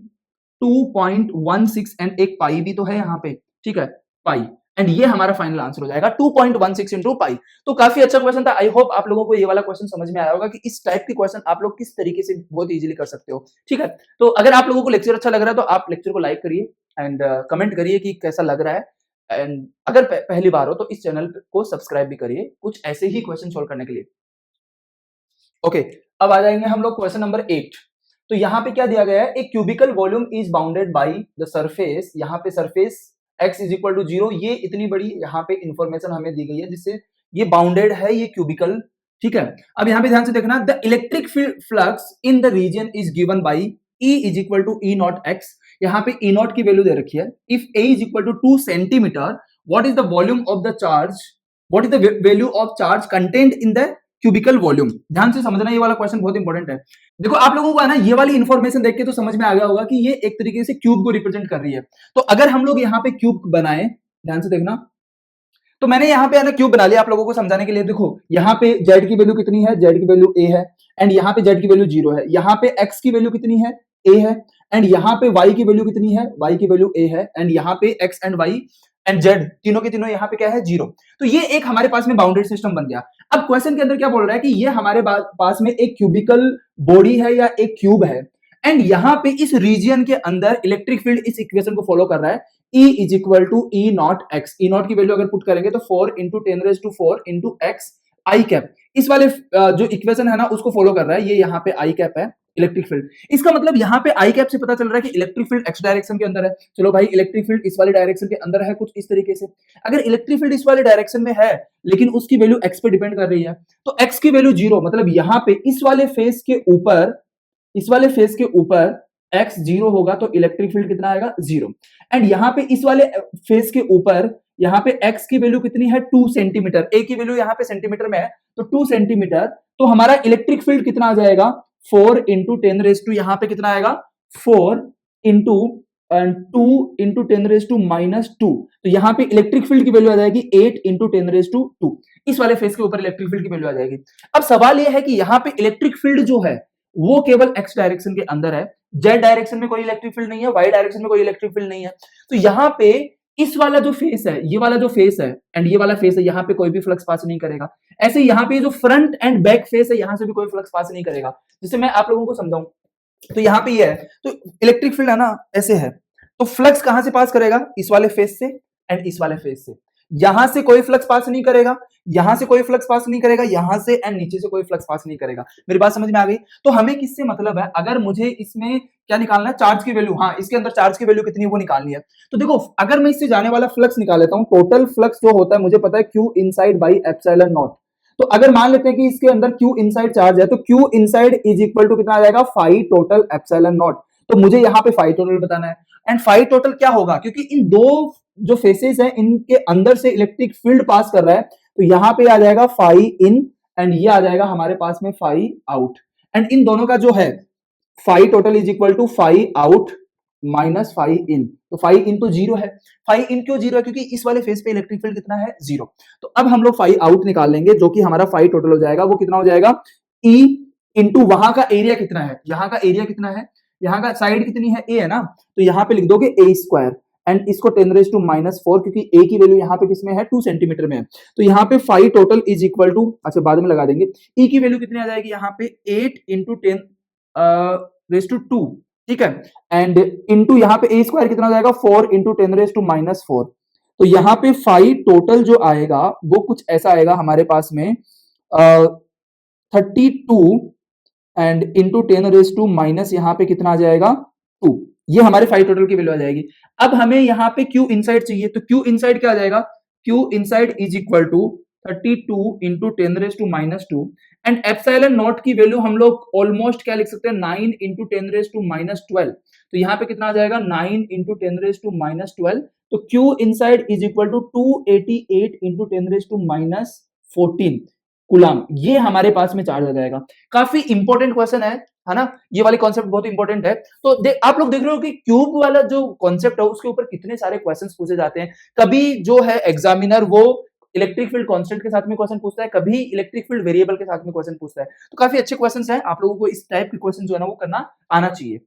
2.16 एंड एक पाई भी तो है यहाँ पे, ठीक है, पाई। एंड ये हमारा फाइनल आंसर हो जाएगा 2.16 इंटू पाई। तो काफी अच्छा क्वेश्चन था। आई होप आप लोगों को ये वाला क्वेश्चन समझ में आया होगा कि इस टाइप के क्वेश्चन आप लोग किस तरीके से बहुत इजीली कर सकते हो, ठीक है। तो अगर आप लोगों को लेक्चर अच्छा लग रहा है तो आप लेक्चर को लाइक करिए एंड कमेंट करिए कि कैसा लग रहा है। एंड अगर पहली बार हो तो इस चैनल को सब्सक्राइब भी करिए कुछ ऐसे ही क्वेश्चन सोल्व करने के लिए। ओके, अब आ जाएंगे हम लोग क्वेश्चन नंबर 8। तो यहाँ पे क्या दिया गया है, एक cubical volume is bounded by the surface, यहाँ पे surface x is equal to 0, ये इतनी बड़ी यहाँ पे इंफॉर्मेशन हमें दी गई है जिससे ये बाउंडेड है ये क्यूबिकल, ठीक है। अब यहाँ पे ध्यान से देखना, the electric flux in the region is given by E is equal to E naught x, यहाँ पे E नॉट की वैल्यू दे रखी है। If A is equal to 2 centimetre, what is the volume of the charge, what is the value of charge content in the cubical volume. ध्यान से समझना, ये वाला क्वेश्चन बहुत इंपॉर्टेंट है। देखो आप लोगों को है ना ये वाली इंफॉर्मेशन देख के तो समझ में आ गया होगा कि ये एक तरीके से क्यूब को रिप्रेजेंट कर रही है। तो अगर हम लोग यहाँ पे क्यूब बनाए, ध्यान से देखना, तो मैंने यहाँ पे है ना क्यूब बना लिया आप लोगों को समझाने के लिए। देखो यहाँ पे z की वैल्यू कितनी है, z की वैल्यू a है, एंड यहाँ पे z की वैल्यू 0 है। यहाँ पे x की वैल्यू कितनी है, a है, एंड यहाँ पे y की वैल्यू कितनी है, y की वैल्यू a है, एंड यहाँ पे x and y and z तीनों के तीनों यहाँ पे क्या है, 0। तो ये एक हमारे पास में बाउंडेड सिस्टम बन गया। अब क्वेश्चन के अंदर क्या बोल रहा है कि ये हमारे पास में एक क्यूबिकल बॉडी है या एक क्यूब है, एंड यहाँ पे इस रीजन के अंदर इलेक्ट्रिक फील्ड इस इक्वेशन को फॉलो कर रहा है, E is equal to E naught x। E naught की वैल्यू अगर पुट करेंगे तो 4 into 10⁻4 into x I cap, इस वाले जो इक्वेशन है ना उसको फॉलो कर रहा है। ये यहाँ पे आई कैप है इलेक्ट्रिक फील्ड। इसका मतलब यहाँ पे आई कैप से पता चल रहा है कि इलेक्ट्रिक फील्ड x डायरेक्शन के अंदर है। चलो भाई, इलेक्ट्रिक फील्ड इस वाले डायरेक्शन के अंदर है कुछ इस तरीके से। अगर इलेक्ट्रिक फील्ड इस वाले डायरेक्शन में है लेकिन उसकी वैल्यू x पे डिपेंड कर रही है, तो x की वैल्यू 0, मतलब यहाँ पे इस वाले फेस के ऊपर, इस वाले फेस के ऊपर x 0 होगा तो इलेक्ट्रिक फील्ड कितना आएगा, 0। एंड यहाँ पे इस वाले फेस के ऊपर यहाँ पे x की वैल्यू कितनी है, 2 सेंटीमीटर, a की वैल्यू यहाँ पे सेंटीमीटर में है तो 2 सेंटीमीटर, तो हमारा इलेक्ट्रिक फील्ड कितना आ जाएगा, 4 इंटू 10⁻, यहाँ पे कितना आएगा, 4 इंटू 2 इंटू 10⁻²। तो यहाँ पे इलेक्ट्रिक फील्ड की वैल्यू आ जाएगी 8 इंटू 10⁻²। इस वाले फेस के ऊपर इलेक्ट्रिक फील्ड की वैल्यू आ जाएगी। अब सवाल यह है कि यहाँ पे इलेक्ट्रिक फील्ड जो है वो केवल x डायरेक्शन के अंदर है, z डायरेक्शन में कोई इलेक्ट्रिक फील्ड नहीं है, y डायरेक्शन में कोई इलेक्ट्रिक फील्ड नहीं है। तो यहाँ पे इस वाला जो फेस है, ये वाला जो फेस है एंड ये वाला फेस है, यहाँ पे कोई भी फ्लक्स पास नहीं करेगा। ऐसे यहाँ पे जो फ्रंट एंड बैक फेस है, यहाँ से भी कोई फ्लक्स पास नहीं करेगा। जिससे मैं आप लोगों को समझाऊं, तो यहाँ पे ये है, तो इलेक्ट्रिक फील्ड है ना, ऐसे है, तो फ्लक्स कहां से पास करेगा? इस वाले फेस से एंड इस वाले फेस से। यहां से कोई फ्लक्स पास नहीं करेगा, यहां से कोई फ्लक्स पास नहीं करेगा, यहां से एंड नीचे से कोई फ्लक्स पास नहीं करेगा। मेरी बात समझ में आ गई? तो हमें किससे मतलब है? अगर मुझे इसमें क्या निकालना है? चार्ज की वैल्यू। हाँ, इसके अंदर चार्ज की वैल्यू कितनी है वो निकालनी है। तो देखो, अगर मैं इससे जाने वाला फ्लक्स निकाल लेता हूं, टोटल फ्लक्स जो होता है मुझे पता है Q inside by epsilon naught. तो अगर मान लेते हैं कि इसके अंदर Q इनसाइड चार्ज है, तो Q inside is equal to कितना आ जाएगा? Phi total epsilon naught. तो मुझे यहाँ पे फाई टोटल बताना है। एंड फाई टोटल क्या होगा? क्योंकि इन दो जो फेसेस हैं, इनके अंदर से इलेक्ट्रिक फील्ड पास कर रहा है, तो यहां पे आ जाएगा फाई इन एंड ये आ जाएगा हमारे पास में फाई आउट। एंड इन दोनों का जो है phi total is equal to phi out minus phi in. तो फाई इन तो जीरो है। फाई इन क्यों जीरो है? क्योंकि इस वाले फेस पे इलेक्ट्रिक फील्ड कितना है? जीरो। तो अब हम लोग फाई आउट निकाल लेंगे, जो कि हमारा फाई टोटल हो जाएगा। वो कितना हो जाएगा? ई इंटू वहां का एरिया कितना है, यहाँ का एरिया कितना है, यहाँ का साइड कितनी है? ए है ना, तो यहाँ पे लिख दोगे ए स्क्वायर एंड इसको 10⁻⁻⁴, क्योंकि ए की वैल्यू यहाँ पे किसमें है? 2 सेंटीमीटर में है। तो यहाँ पे phi total is equal to, अच्छा बाद में लगा देंगे, ई की वैल्यू कितनी आ जाएगी यहाँ पे? 8 इंटू 10⁻², ठीक है। एंड इंटू यहाँ पे ए स्क्वायर कितना हो जाएगा? 4 इंटू 10⁻⁻⁴। तो यहाँ पे फाई टोटल जो आएगा वो कुछ ऐसा आएगा हमारे पास में 32 एंड इंटू 10⁻⁻, यहाँ पे कितना आ जाएगा? 2। ये हमारे फाई टोटल की वैल्यू आ जाएगी। अब हमें यहाँ पे Q इनसाइड चाहिए, तो Q इनसाइड क्या आ जाएगा? Q inside is equal to 32 into 10⁻² and epsilon naught की वैल्यू हम लोग ऑलमोस्ट क्या लिख सकते हैं? 9 इंटू 10⁻12। तो यहाँ पे कितना आ जाएगा? 9 इंटू 10⁻12। तो Q inside is equal to 288 into 10⁻14 coulomb. ये हमारे पास में चार्ज आ जाएगा। काफी इंपॉर्टेंट क्वेश्चन है ना? ये वाली कॉन्सेप्ट बहुत इंपॉर्टेंट है। तो आप लोग देख रहे हो कि क्यूब वाला जो कॉन्सेप्ट है उसके ऊपर कितने सारे क्वेश्चंस पूछे जाते हैं। कभी जो है एग्जामिनर वो इलेक्ट्रिक फील्ड कांस्टेंट के साथ में क्वेश्चन पूछता है, कभी इलेक्ट्रिक फील्ड वेरिएबल के साथ में क्वेश्चन पूछता है। तो काफी अच्छे क्वेश्चंस हैं, आप लोगों को इस टाइप के क्वेश्चन जो है ना वो करना आना चाहिए।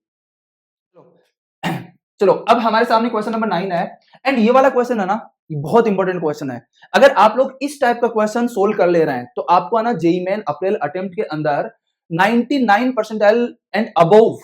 चलो अब हमारे सामने क्वेश्चन नंबर 9 है एंड ये वाला क्वेश्चन है ना, ये बहुत इंपॉर्टेंट क्वेश्चन है। अगर आप लोग इस टाइप का क्वेश्चन सोल्व कर ले रहे हैं तो आपको ना जेईई मेन अप्रैल अटेम्प्ट के अंदर 99 परसेंटाइल एंड अबोव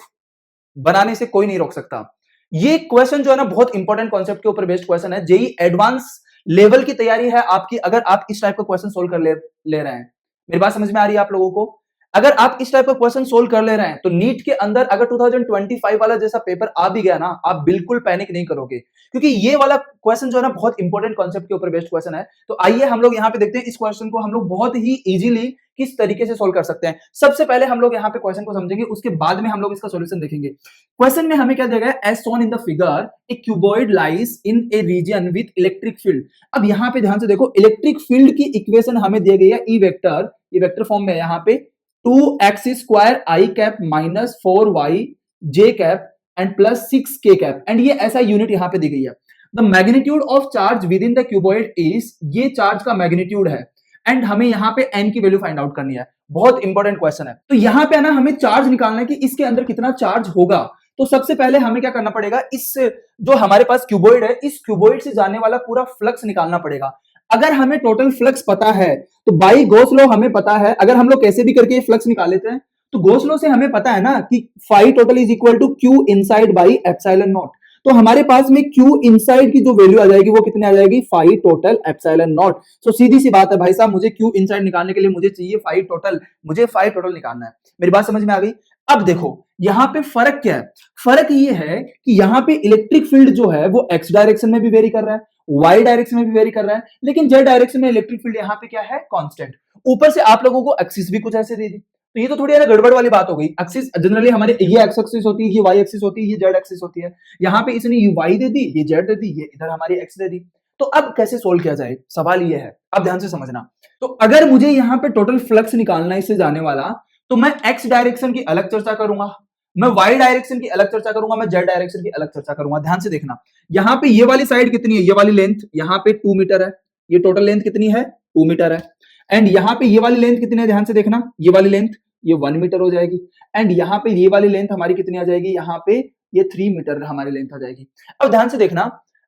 बनाने से कोई नहीं रोक सकता। ये क्वेश्चन जो है ना बहुत इंपॉर्टेंट कॉन्सेप्ट के ऊपर बेस्ड क्वेश्चन है। जेईई एडवांस लेवल की तैयारी है आपकी, अगर आप इस टाइप का क्वेश्चन सोल्व कर ले रहे हैं। मेरी बात समझ में आ रही है आप लोगों को? अगर आप इस टाइप का क्वेश्चन सोल्व कर ले रहे हैं तो नीट के अंदर अगर 2025 वाला जैसा पेपर आ भी गया ना, आप बिल्कुल पैनिक नहीं करोगे, क्योंकि ये वाला क्वेश्चन जो है ना बहुत इंपॉर्टेंट कॉन्सेप्ट के ऊपर बेस्ड क्वेश्चन है। तो आइए हम लोग यहाँ पे देखते हैं इस क्वेश्चन को हम लोग बहुत ही इजीली किस तरीके से सोल्व कर सकते हैं। सबसे पहले हम लोग यहाँ पे क्वेश्चन को समझेंगे, उसके बाद में हम लोग इसका सॉल्यूशन देखेंगे। क्वेश्चन में हमें क्या दिया गया है? As shown in the figure a cuboid lies in a region with electric field. अब यहाँ पे ध्यान से देखो, इलेक्ट्रिक फील्ड की इक्वेशन हमें दी गई है ई वेक्टर, ये वेक्टर फॉर्म में यहाँ पे 2x² i cap minus 4y j cap and plus 6k cap and ये ऐसा यूनिट यहाँ पे दी गई है। The magnitude of charge with in the cuboid is, ये चार्ज का मैग्नीट्यूड है एंड हमें यहाँ पे n की वैल्यू फाइंड आउट करनी है। बहुत इंपॉर्टेंट क्वेश्चन है। तो यहाँ पे ना हमें चार्ज निकालना है कि इसके अंदर कितना चार्ज होगा। तो सबसे पहले हमें क्या करना पड़ेगा, इस जो हमारे पास क्यूबॉइड है, इस क्यूबॉइड से जाने वाला पूरा फ्लक्स निकालना पड़ेगा। अगर हमें टोटल फ्लक्स पता है तो बाई गॉस लॉ हमें पता है, अगर हम लोग कैसे भी करके फ्लक्स निकाल लेते हैं तो गॉस लॉ से हमें पता है ना कि phi total is equal to Q inside by epsilon naught. तो हमारे पास में क्यू इनसाइड की जो वैल्यू आ जाएगी वो कितनी आ जाएगी? Phi total epsilon naught. So सीधी सी बात है भाई साहब, मुझे क्यू इनसाइड निकालने के लिए मुझे चाहिए फाई टोटल, मुझे फाई टोटल निकालना है। मेरी बात समझ में आ गई? अब देखो यहां पे फर्क क्या है? फर्क ये है कि यहां पे इलेक्ट्रिक फील्ड जो है वो एक्स डायरेक्शन में भी वेरी कर रहा है, वाई डायरेक्शन में भी वेरी कर रहा है, लेकिन जेड डायरेक्शन में इलेक्ट्रिक फील्ड यहाँ पे क्या है? कांस्टेंट। ऊपर से आप लोगों को एक्सिस भी कुछ ऐसे दे दी, तो ये तो थोड़ी यार गड़बड़ वाली बात हो गई। एक्सिस जनरली हमारे ये एक्स एक्सिस होती है, ये वाई एक्सिस होती है, ये जेड एक्सिस होती है। यहाँ पे इसने ये वाई दे दी, ये जेड दे दी, ये इधर हमारी एक्स दे दी। तो अब कैसे सोल्व किया जाए? सवाल ये है, अब ध्यान से समझना। तो अगर मुझे यहाँ पे टोटल फ्लक्स निकालना है इससे जाने वाला, तो मैं एक्स डायरेक्शन की अलग चर्चा करूंगा, मैं वाई डायरेक्शन की अलग चर्चा करूंगा, मैं जेड डायरेक्शन की अलग चर्चा करूंगा। ध्यान से देखना, यहाँ पे ये वाली साइड कितनी है? ये वाली लेंथ यहाँ पे 2 मीटर है, ये टोटल लेंथ कितनी है? 2 मीटर है। एंड यहाँ पे ये वाली लेंथ कितनी है? ध्यान से देखना, ये वाली लेंथ ये 1 मीटर हो जाएगी। एंड यहाँ पे ये वाली लेंथ हमारी कितनी आ जाएगी? यहाँ पे ये 3 मीटर हमारी लेंथ आ जाएगी। अब ध्यान से देखना,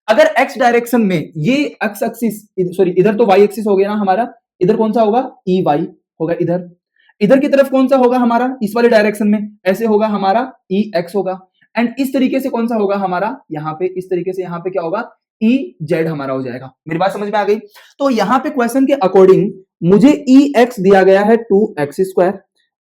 अगर x डायरेक्शन में ये x एक्सिस, सॉरी इधर तो y एक्सिस हो गया ना हमारा, इधर कौन सा होगा, ई वाई होगा, इधर इधर की तरफ कौन सा होगा हमारा, इस वाले डायरेक्शन में ऐसे होगा हमारा ई एक्स होगा, एंड इस तरीके से कौन सा होगा हमारा, यहाँ पे इस तरीके से यहाँ पे क्या होगा, ई जेड हमारा हो जाएगा। मेरी बात समझ में आ गई। तो यहाँ पे क्वेश्चन के अकॉर्डिंग मुझे ई एक्स दिया गया है 2x²,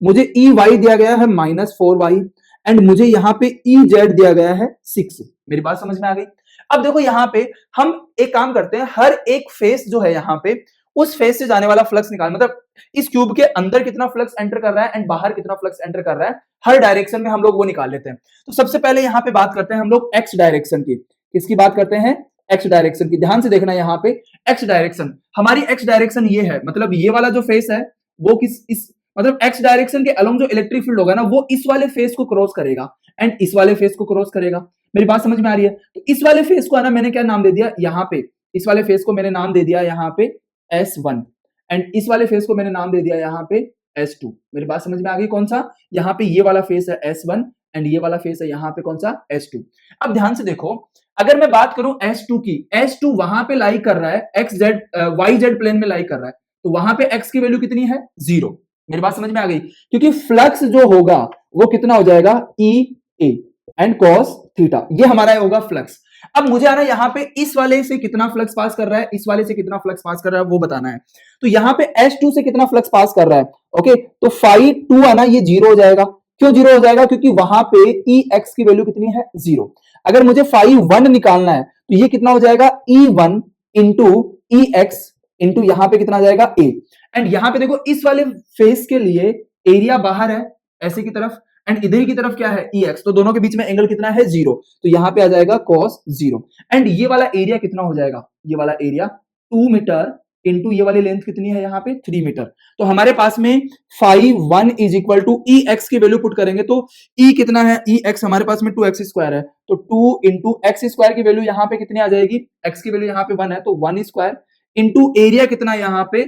मुझे ई वाई दिया गया है -4y, एंड मुझे यहाँ पे ई जेड दिया गया है 6। मेरी बात समझ में आ गई। अब देखो यहाँ पे हम एक काम करते हैं, हर एक फेस जो है यहाँ पे उस फेस से जाने वाला फ्लक्स निकाल, मतलब इस क्यूब के अंदर कितना फ्लक्स एंटर कर रहा है एंड बाहर कितना फ्लक्स एंटर कर रहा है, हर डायरेक्शन में हम लोग वो निकाल लेते हैं। तो सबसे पहले यहाँ पे बात करते हैं हम लोग एक्स डायरेक्शन की। किसकी बात करते हैं, एक्स डायरेक्शन की। ध्यान से देखना यहाँ पे एक्स डायरेक्शन, हमारी एक्स डायरेक्शन ये है, मतलब ये वाला जो फेस है वो इस मतलब एक्स डायरेक्शन के अलोंग जो इलेक्ट्रिक फील्ड होगा ना वो इस वाले फेस को क्रॉस करेगा एंड इस वाले फेस को क्रॉस करेगा। मेरी बात समझ में आ रही है। तो इस वाले फेस को ना मैंने क्या नाम दे दिया यहाँ पे, इस वाले फेस को मैंने नाम दे दिया यहाँ पे S1, एंड इस वाले फेस को मैंने नाम दे दिया यहाँ पे S2। मेरी बात समझ में आ गई। कौन सा, यहाँ पे ये वाला फेस है S1 एंड ये वाला फेस है यहाँ पे कौन सा, S2। अब ध्यान से देखो, अगर मैं बात करूं S2 की, S2 वहां पे लाई कर रहा है YZ प्लेन में लाई कर रहा है, तो वहां पे x की वैल्यू कितनी है, 0। मेरी बात समझ में आ गई। क्योंकि फ्लक्स जो होगा वो कितना हो जाएगा, E A and cos theta, ये हमारा होगा फ्लक्स। अब मुझे आना यहाँ पे इस वाले से कितना फ्लक्स पास कर रहा है, इस वाले से कितना फ्लक्स पास कर रहा है वो बताना है। तो यहाँ पे S2 से कितना फ्लक्स पास कर रहा है, ओके, तो φ2 आना ये 0 हो जाएगा। क्यों 0 हो जाएगा, क्योंकि वहां पे Ex की वैल्यू कितनी है, 0। अगर मुझे φ1 निकालना है तो ये कितना हो जाएगा, E1 इंटू Ex इंटू यहाँ पे कितना आ जाएगा, A। एंड यहाँ पे देखो इस वाले फेस के लिए एरिया बाहर है ऐसे की तरफ, एंड इधर की तरफ क्या है, Ex, तो दोनों के बीच में एंगल कितना है, 0। तो यहाँ पे आ जाएगा cos 0। एंड ये वाला एरिया कितना हो जाएगा, ये वाला एरिया 2 मीटर इंटू ये वाली लेंथ कितनी है यहाँ पे 3 मीटर। तो हमारे पास में φ1 इज इक्वल टू Ex की वैल्यू पुट करेंगे तो E कितना है, Ex हमारे पास में 2x² है, तो 2 इंटू x² की वैल्यू यहाँ पे कितनी आ जाएगी, x की वैल्यू यहाँ पे 1 है तो 1² इंटू एरिया कितना यहाँ पे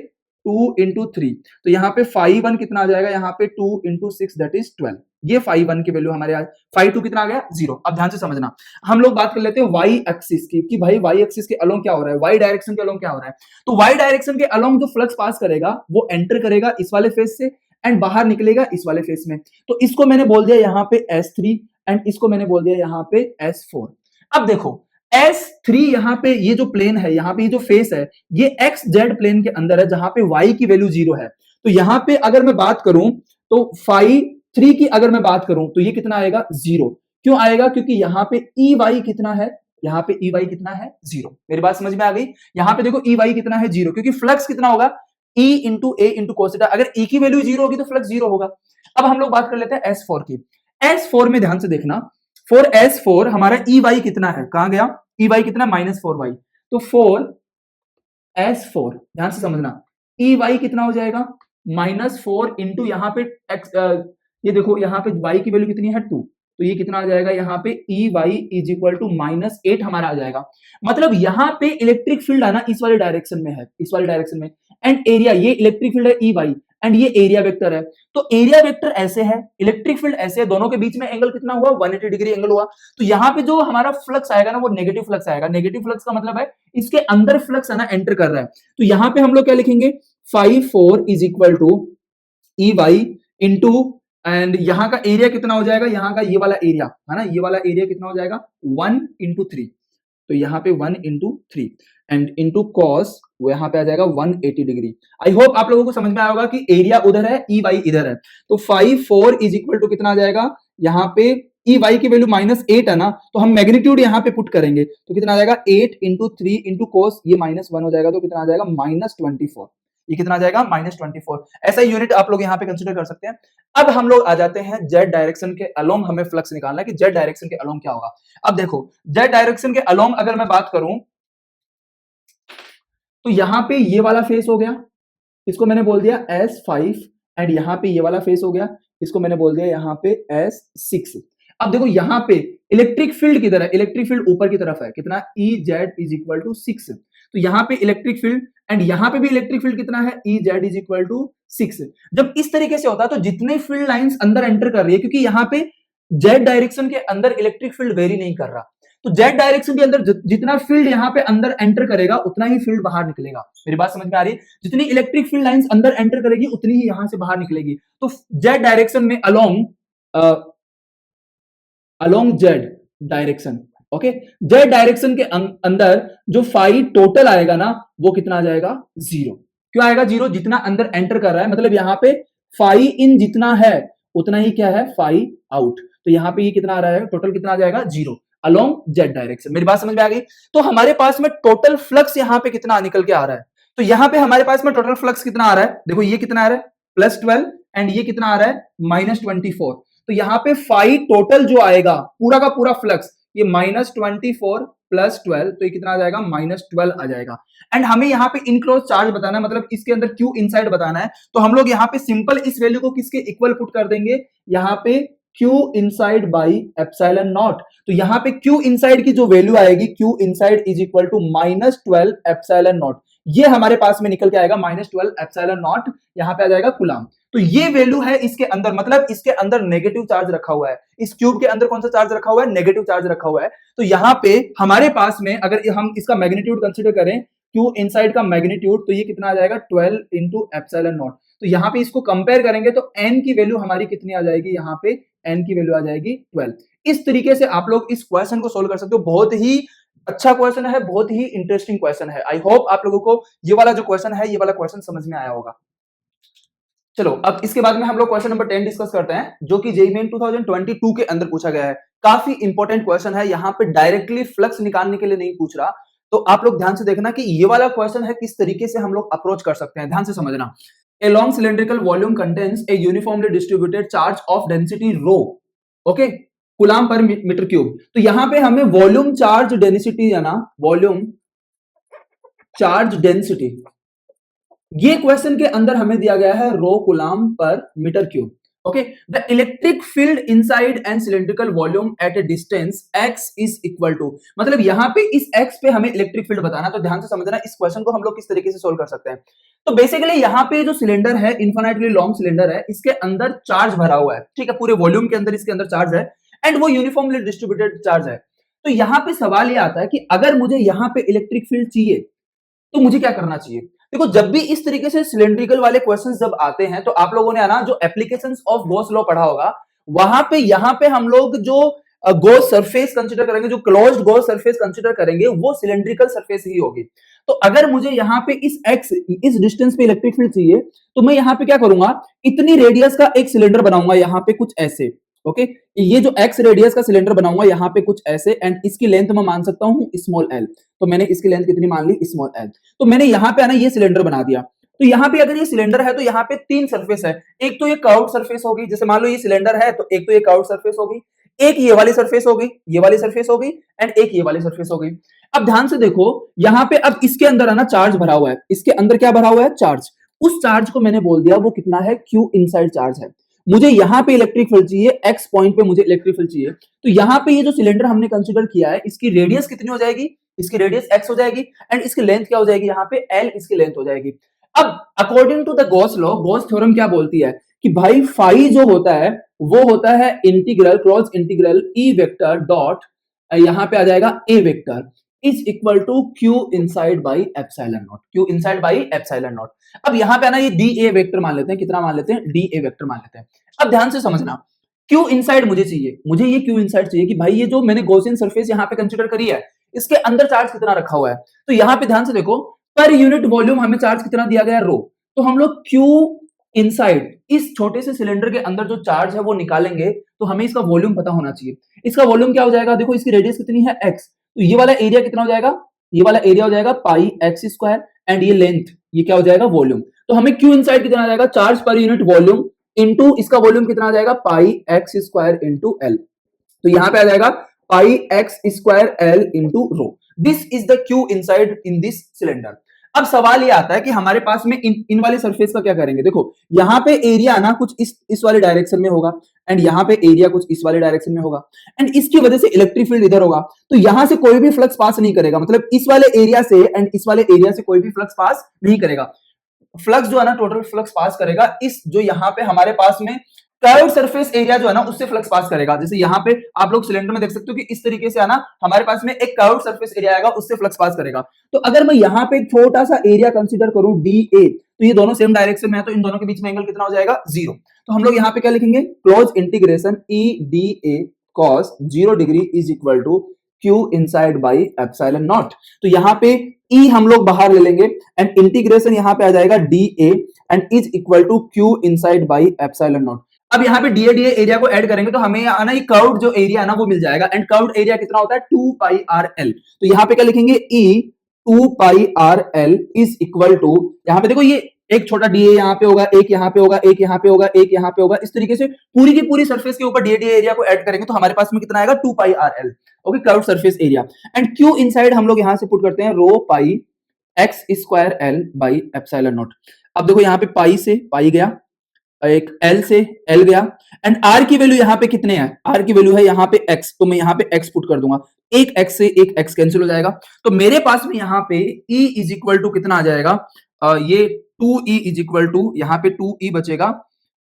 2 इंटू 3, तो यहाँ पे φ1 कितना आ जाएगा, यहाँ पे 2 इंटू 6 दैट इज 12। ये φ1 की वैल्यू हमारे आज, φ2 कितना आ गया, 0। अब ध्यान से समझना, हम लोग बात कर लेते हैं y एक्सिस की, कि भाई y एक्सिस के अलोंग क्या हो रहा है, y डायरेक्शन के अलोंग क्या हो रहा है। तो y डायरेक्शन के अलोंग जो फ्लक्स पास करेगा वो एंटर करेगा इस वाले फेस से एंड बाहर निकलेगा इस वाले फेस में। तो इसको मैंने बोल दिया यहाँ पे S3 एंड इसको मैंने बोल दिया यहाँ पे S4। अब देखो S3 यहाँ पे ये जो प्लेन है, यहाँ पे ये जो फेस है, ये XZ प्लेन के अंदर है जहां पे y की वैल्यू 0 है। तो यहाँ पे अगर मैं बात करूं तो φ3 की अगर मैं बात करूं तो ये कितना आएगा, 0। क्यों आएगा, क्योंकि यहाँ पे EY कितना है, यहाँ पे EY कितना है, 0। मेरी बात समझ में आ गई। यहाँ पे देखो EY कितना है, 0, क्योंकि फ्लक्स कितना होगा, E into A into cos theta. अगर E की वैल्यू 0 होगी तो फ्लक्स 0 होगा। अब हम लोग बात कर लेते हैं S4 की। S4 में ध्यान से देखना, फॉर S4 हमारा EY कितना है, कहां गया, EY कितना, -4y। तो 4S4 ध्यान से समझना, EY कितना हो जाएगा, -4 इंटू यहाँ पे x, ये देखो यहाँ पे y की वैल्यू कितनी है, 2, तो ये कितना आ जाएगा यहाँ पे EY इज इक्वल टू -8 हमारा आ जाएगा। मतलब यहाँ पे इलेक्ट्रिक फील्ड आना इस वाले डायरेक्शन में है, इस वाले डायरेक्शन में, एंड एरिया, ये इलेक्ट्रिक फील्ड है EY एंड ये एरिया वेक्टर है। तो एरिया वेक्टर ऐसे है, इलेक्ट्रिक फील्ड ऐसे है, दोनों के बीच में एंगल कितना हुआ, 180 डिग्री एंगल हुआ। तो यहाँ पे जो हमारा फ्लक्स आएगा ना वो नेगेटिव फ्लक्स आएगा। नेगेटिव फ्लक्स का मतलब है इसके अंदर फ्लक्स है ना एंटर कर रहा है। तो यहाँ पे हम लोग क्या लिखेंगे, φ4 is equal to EY into, and यहाँ का एरिया कितना हो जाएगा, यहाँ का ये वाला एरिया है ना, ये वाला एरिया कितना हो जाएगा, 1 इंटू 3, तो यहाँ पे 1 इंटू 3 एंड इंटू कॉस, वो यहाँ पे आ जाएगा 180 डिग्री। आई होप आप लोगों को समझ में आया होगा कि एरिया उधर है, EY इधर है। तो φ4 इज इक्वल टू कितना आ जाएगा, यहाँ पे EY की वैल्यू -8 है ना, तो हम मैग्नीट्यूड यहाँ पे पुट करेंगे तो कितना आ जाएगा, 8 इंटू 3 इंटू कॉस, ये -1 हो जाएगा तो कितना आ जाएगा, -24। ये कितना आ जाएगा, -24। ऐसा ही यूनिट आप लोग यहाँ पे कंसिडर कर सकते हैं। अब हम लोग आ जाते हैं जेड डायरेक्शन के अलोंग, हमें फ्लक्स निकालना है कि जेड डायरेक्शन के अलोंग क्या होगा। अब देखो जेड डायरेक्शन के अलोंग अगर मैं बात करूं तो यहाँ पे ये वाला फेस हो गया, इसको मैंने बोल दिया S5, एंड यहाँ पे ये वाला फेस हो गया, इसको मैंने बोल दिया यहाँ पे S6। अब देखो यहाँ पे इलेक्ट्रिक फील्ड किधर है, इलेक्ट्रिक फील्ड ऊपर की तरफ है, कितना, EZ इज इक्वल टू 6। तो यहाँ पे इलेक्ट्रिक फील्ड एंड यहाँ पे भी इलेक्ट्रिक फील्ड कितना है, EZ इज इक्वल टू 6। जब इस तरीके से होता है तो जितने फील्ड लाइंस अंदर एंटर कर रही है, क्योंकि यहाँ पे जेड डायरेक्शन के अंदर इलेक्ट्रिक फील्ड वेरी नहीं कर रहा, तो जेड डायरेक्शन के अंदर जितना फील्ड यहाँ पे अंदर एंटर करेगा उतना ही फील्ड बाहर निकलेगा। मेरी बात समझ में आ रही है? जितनी इलेक्ट्रिक फील्ड लाइंस अंदर एंटर करेगी उतनी ही यहां से बाहर निकलेगी। तो जेड डायरेक्शन में along Z direction, okay, Z direction के अंदर जो फाई टोटल आएगा ना वो कितना आ जाएगा? 0। क्यों आएगा 0? जितना अंदर एंटर कर रहा है, मतलब यहाँ पे फाई इन जितना है उतना ही क्या है? Phi out. तो यहाँ पे ये कितना आ रहा है? टोटल कितना आ जाएगा? 0 अलोंग जेड डायरेक्शन। मेरी बात समझ में आ गई? तो हमारे पास में टोटल फ्लक्स यहाँ पे कितना निकल के आ रहा है? तो यहाँ पे हमारे पास में टोटल फ्लक्स कितना आ रहा है? देखो ये कितना आ रहा है? +12 एंड ये कितना आ रहा है? -24। तो यहाँ पे फाई टोटल जो आएगा पूरा का पूरा फ्लक्स ये -24 +12, तो ये कितना आ जाएगा? -12 आ जाएगा। एंड हमें यहाँ पे इनक्लोज चार्ज बताना है, मतलब इसके अंदर क्यू इनसाइड बताना है। तो हम लोग यहाँ पे सिंपल इस वैल्यू को किसके इक्वल पुट कर देंगे? यहाँ पे Q inside by epsilon naught. तो यहाँ पे Q इनसाइड की जो वैल्यू आएगी, Q inside is equal to -12 epsilon not. ये हमारे पास में निकल के आएगा -12 एप्सिलॉन नॉट, यहाँ पे आ जाएगा कूलम। तो ये वैल्यू है इसके अंदर, मतलब इसके अंदर नेगेटिव चार्ज रखा हुआ है। इस क्यूब के अंदर कौन सा चार्ज रखा हुआ है? नेगेटिव चार्ज रखा हुआ है। तो यहाँ पे हमारे पास में अगर हम इसका मैग्नीट्यूड कंसीडर करें, क्यू इनसाइड का मैग्नीट्यूड, तो ये कितना आ जाएगा? 12 इंटू एप्सिलॉन नॉट। तो यहाँ पे इसको कंपेयर करेंगे तो n की वैल्यू हमारी कितनी आ जाएगी? यहाँ पे n की वैल्यू आ जाएगी 12। इस तरीके से आप लोग इस क्वेश्चन को सोल्व कर सकते हो। बहुत ही अच्छा क्वेश्चन है, बहुत ही इंटरेस्टिंग क्वेश्चन है। आई होप आप लोगों को ये वाला जो क्वेश्चन है, ये वाला क्वेश्चन समझ में आया होगा। चलो अब इसके बाद में हम लोग क्वेश्चन नंबर 10 डिस्कस करते हैं, जो कि जेईई मेन 2022 के अंदर पूछा गया है। काफी इंपॉर्टेंट क्वेश्चन है, यहाँ पे डायरेक्टली फ्लक्स निकालने के लिए नहीं पूछ रहा। तो आप लोग ध्यान से देखना कि ये वाला क्वेश्चन है किस तरीके से हम लोग अप्रोच कर सकते हैं, ध्यान से समझना। A long cylindrical volume contains a uniformly distributed charge of density rho, okay, coulomb per metre cube. तो यहाँ पे हमें वॉल्यूम चार्ज डेंसिटी है ना, वॉल्यूम चार्ज डेंसिटी, ये क्वेश्चन के अंदर हमें दिया गया है rho coulomb per metre cube. Okay, the electric field inside and cylindrical volume at a distance x is equal to, मतलब यहाँ पे इस x पे हमें इलेक्ट्रिक फील्ड बताना। तो ध्यान से समझना इस क्वेश्चन को हम लोग किस तरीके से सोल्व कर सकते हैं। तो बेसिकली यहाँ पे जो सिलेंडर है, इन्फिनिटली लॉन्ग सिलेंडर है, इसके अंदर चार्ज भरा हुआ है, ठीक है, पूरे वॉल्यूम के अंदर इसके अंदर चार्ज है एंड वो यूनिफॉर्मली डिस्ट्रीब्यूटेड चार्ज है। तो यहाँ पे सवाल ये आता है कि अगर मुझे यहाँ पे इलेक्ट्रिक फील्ड चाहिए तो मुझे क्या करना चाहिए। देखो, जब भी इस तरीके से सिलेंड्रिकल वाले क्वेश्चंस जब आते हैं तो आप लोगों ने है ना जो एप्लीकेशंस ऑफ गॉस लॉ पढ़ा होगा, वहां पे यहाँ पे हम लोग जो गॉस सरफेस कंसीडर करेंगे, जो क्लोज्ड गॉस सरफेस कंसीडर करेंगे, वो सिलेंड्रिकल सरफेस ही होगी। तो अगर मुझे यहाँ पे इस x, इस डिस्टेंस पे इलेक्ट्रिक फील्ड चाहिए, तो मैं यहाँ पे क्या करूंगा, इतनी रेडियस का एक सिलेंडर बनाऊंगा यहाँ पे कुछ ऐसे। ओके, ये जो x रेडियस का सिलेंडर बनाऊंगा यहाँ पे कुछ ऐसे, एंड इसकी लेंथ मैं मान सकता हूँ स्मॉल l। तो मैंने इसकी लेंथ कितनी मान ली? Small l। तो मैंने यहाँ पे आना ये सिलेंडर बना दिया। तो यहाँ पे अगर ये सिलेंडर है तो यहाँ पे 3 सरफेस है। एक तो ये कर्व्ड सरफेस होगी, जैसे मान लो ये सिलेंडर है तो एक तो ये कर्व्ड सरफेस होगी, एक ये वाली सरफेस होगी, ये वाली सरफेस होगी, एंड एक ये वाली सरफेस होगी। अब ध्यान से देखो, यहाँ पे अब इसके अंदर है ना चार्ज भरा हुआ है, इसके अंदर क्या भरा हुआ है? चार्ज। उस चार्ज को मैंने बोल दिया वो कितना है? Q इनसाइड चार्ज है। मुझे यहाँ पे इलेक्ट्रिक फील्ड चाहिए, x पॉइंट पे मुझे इलेक्ट्रिक फील्ड चाहिए। तो यहाँ पे ये जो सिलेंडर हमने कंसीडर किया है, इसकी रेडियस कितनी हो जाएगी? इसकी रेडियस x हो जाएगी एंड इसकी लेंथ क्या हो जाएगी? यहाँ पे l इसकी लेंथ हो जाएगी। अब according to the Gauss law, Gauss theorem क्या बोलती है कि भाई फाई जो होता है वो होता है integral cross integral E vector dot, यहाँ पे आ जाएगा A vector is equal to Q inside by epsilon naught, Q inside by epsilon naught. अब यहाँ पे ना ये DA वेक्टर मान लेते हैं, कितना मान लेते हैं? DA वेक्टर मान लेते हैं। अब ध्यान से समझना, Q इनसाइड मुझे चाहिए, मुझे ये Q इनसाइड चाहिए कि भाई ये जो मैंने गॉसियन सरफेस यहाँ पे कंसीडर करी है, इसके अंदर चार्ज कितना रखा हुआ है। तो यहाँ पे ध्यान से देखो, पर यूनिट वॉल्यूम हमें चार्ज कितना दिया गया है? रो। तो हम लोग Q इनसाइड इस छोटे से सिलेंडर के अंदर जो चार्ज है वो निकालेंगे, तो हमें इसका वॉल्यूम पता होना चाहिए। इसका वॉल्यूम क्या हो जाएगा? देखो, इसकी रेडियस कितनी है? x। तो ये वाला एरिया कितना हो जाएगा? ये वाला एरिया हो जाएगा पाई x स्क्वायर, एंड ये लेंथ, ये क्या हो जाएगा? वॉल्यूम। तो हमें Q इनसाइड कितना आ जाएगा? Charge per unit volume into इसका वॉल्यूम कितना आ जाएगा? Pi x square into l। तो यहाँ पे आ जाएगा pi x square l into rho. This is the Q inside in this cylinder. अब सवाल ये आता है कि हमारे पास में इन वाले सरफेस का क्या करेंगे। देखो, यहाँ पे एरिया ना कुछ इस वाले डायरेक्शन में होगा, एंड यहाँ पे एरिया कुछ इस वाले डायरेक्शन में होगा, एंड इसकी वजह से इलेक्ट्रिक फील्ड इधर होगा। तो यहाँ से कोई भी फ्लक्स पास नहीं करेगा, मतलब इस वाले एरिया से एंड इस वाले एरिया से कोई भी फ्लक्स पास नहीं करेगा। फ्लक्स जो है ना, टोटल फ्लक्स पास करेगा इस जो यहाँ पे हमारे पास में कर्व्ड सरफेस एरिया जो है ना उससे फ्लक्स पास करेगा। जैसे यहाँ पे आप लोग सिलेंडर में देख सकते हो कि इस तरीके से है ना हमारे पास में एक कर्व्ड सरफेस एरिया आएगा, उससे फ्लक्स पास करेगा। तो अगर मैं यहाँ पे एक छोटा सा एरिया कंसीडर करूं DA, तो ये दोनों सेम डायरेक्शन में है, तो इन दोनों के बीच में एंगल कितना हो जाएगा? 0। तो हम लोग यहाँ पे क्या लिखेंगे? Close integration EDA cos 0 degree is equal to Q inside by epsilon naught. तो यहाँ पे E हम लोग बाहर ले लेंगे एंड इंटीग्रेशन यहाँ पे आ जाएगा DA and is equal to Q inside by epsilon naught. अब यहाँ पे DA एरिया को ऐड करेंगे तो हमें आना ये कर्व्ड जो एरिया है ना वो मिल जाएगा, एंड कर्व्ड एरिया कितना होता है? 2 पाई RL। तो यहाँ पे क्या लिखेंगे? E 2 pi RL is equal to, यहाँ पे देखो ये एक छोटा DA यहाँ पे होगा, एक यहाँ पे होगा, एक यहाँ पे होगा, एक यहाँ पे होगा, इस तरीके से पूरी की पूरी सरफेस के ऊपर DA एरिया को ऐड करेंगे तो हमारे पास में कितना आएगा? 2 pi RL। Okay, curved surface area. And Q inside हम लोग यहाँ से पुट करते हैं रो पाई x square L by epsilon naught. अब देखो यहाँ पे पाई से पाई गया, एक L से L गया, एंड R की वैल्यू यहाँ पे कितने हैं? R की वैल्यू है यहाँ पे x, तो मैं यहाँ पे x पुट कर दूंगा, एक x से एक x कैंसिल हो जाएगा, तो मेरे पास में यहाँ पे E इज इक्वल टू कितना आ जाएगा? ये 2E इज इक्वल टू, यहाँ पे 2E बचेगा